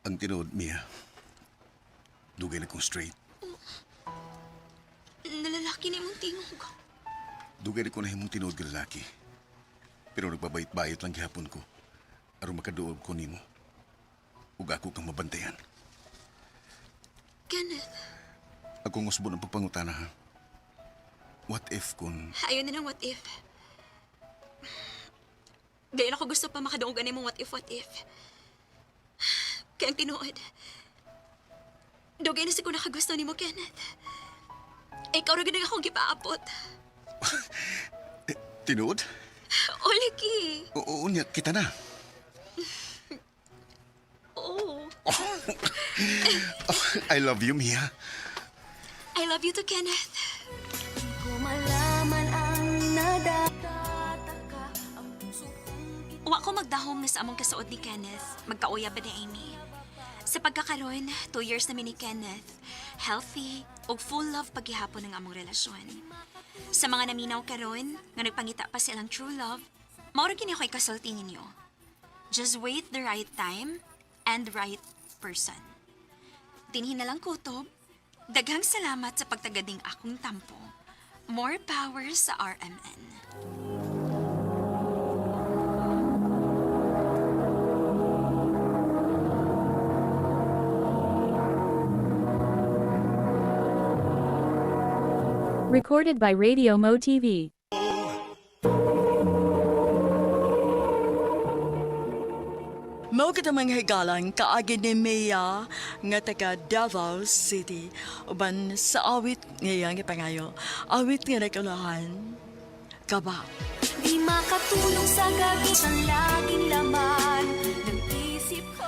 Ang tinood, Mia. Dugay na kong straight. Nalalaki ni mong tingog. Dugay na ko na himong tinood ka lalaki. Pero nagbabayot-bayot lang gihapon ko. Aron makaduog ko nimo. Ug ako kang mabantayan. Kenneth, Akong usbo ng pagpangutana, ha? What if kung... ayaw na ng what if. Gaya na ko gusto pa makaduog ani mong what if. Kaya ang tinuod. Dugay na siguro nakagusto ni mo, Kenneth. Ikaw rin ganang akong gipaapot. Tinood? O, laki. Oo, niya, kita na. Oo. I love you, Mia. I love you too, Kenneth. Wa ko magdahom na sa among kasuod ni Kenneth. Magkauya ba ni Amy? Sa pagkakaroon, 2 years na ni Kenneth. Healthy ug full love paghihapon ng among relasyon. Sa mga naminaw karon nga nagpangita pa silang true love, mao ra kini ako ikasulti ninyo. Just wait the right time and right person. Dinhi na lang kutob. Daghang salamat sa pagtagading akong tampo. More power sa RMN. Recorded by Radio Mo TV. Mao kita mga higalang kaagi ni Mia nga taga Davao City uban sa awit ngayang ipangayo. Awit nga nagkalahan. Kaba. Di makatulong sa gabi sa laging laman ng isip ko.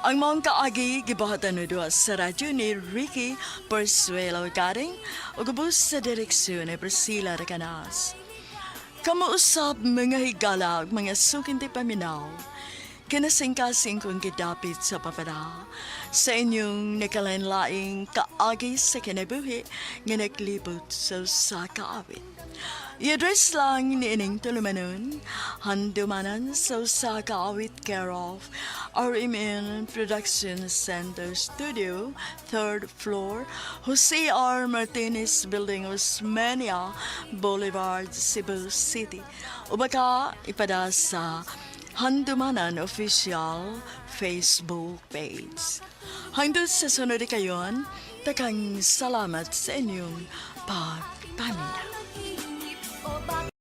Ang mga kaagi gibahatan no sa radyo ni Ricky Persuelo Garing o gabos sa direksyon ni Priscilla Recanas. Kamuusap mga higala mga sukinti paminaw. Kinasingkasing kong gidapit sa papara sa inyong nakalanlaing kaagi sa kinabuhi nga naglibot sa kaawit. I-address lang ni ining tulumanon, handumanan sa kaawit care of RMN Production Center Studio, 3rd floor, Jose R. Martinez Building, Osmeña Boulevard, Cebu City. O baka ipada sa Handumanan Official Facebook page. Hanggang sa sunod kayon, takang salamat sa inyong pagpaminaw.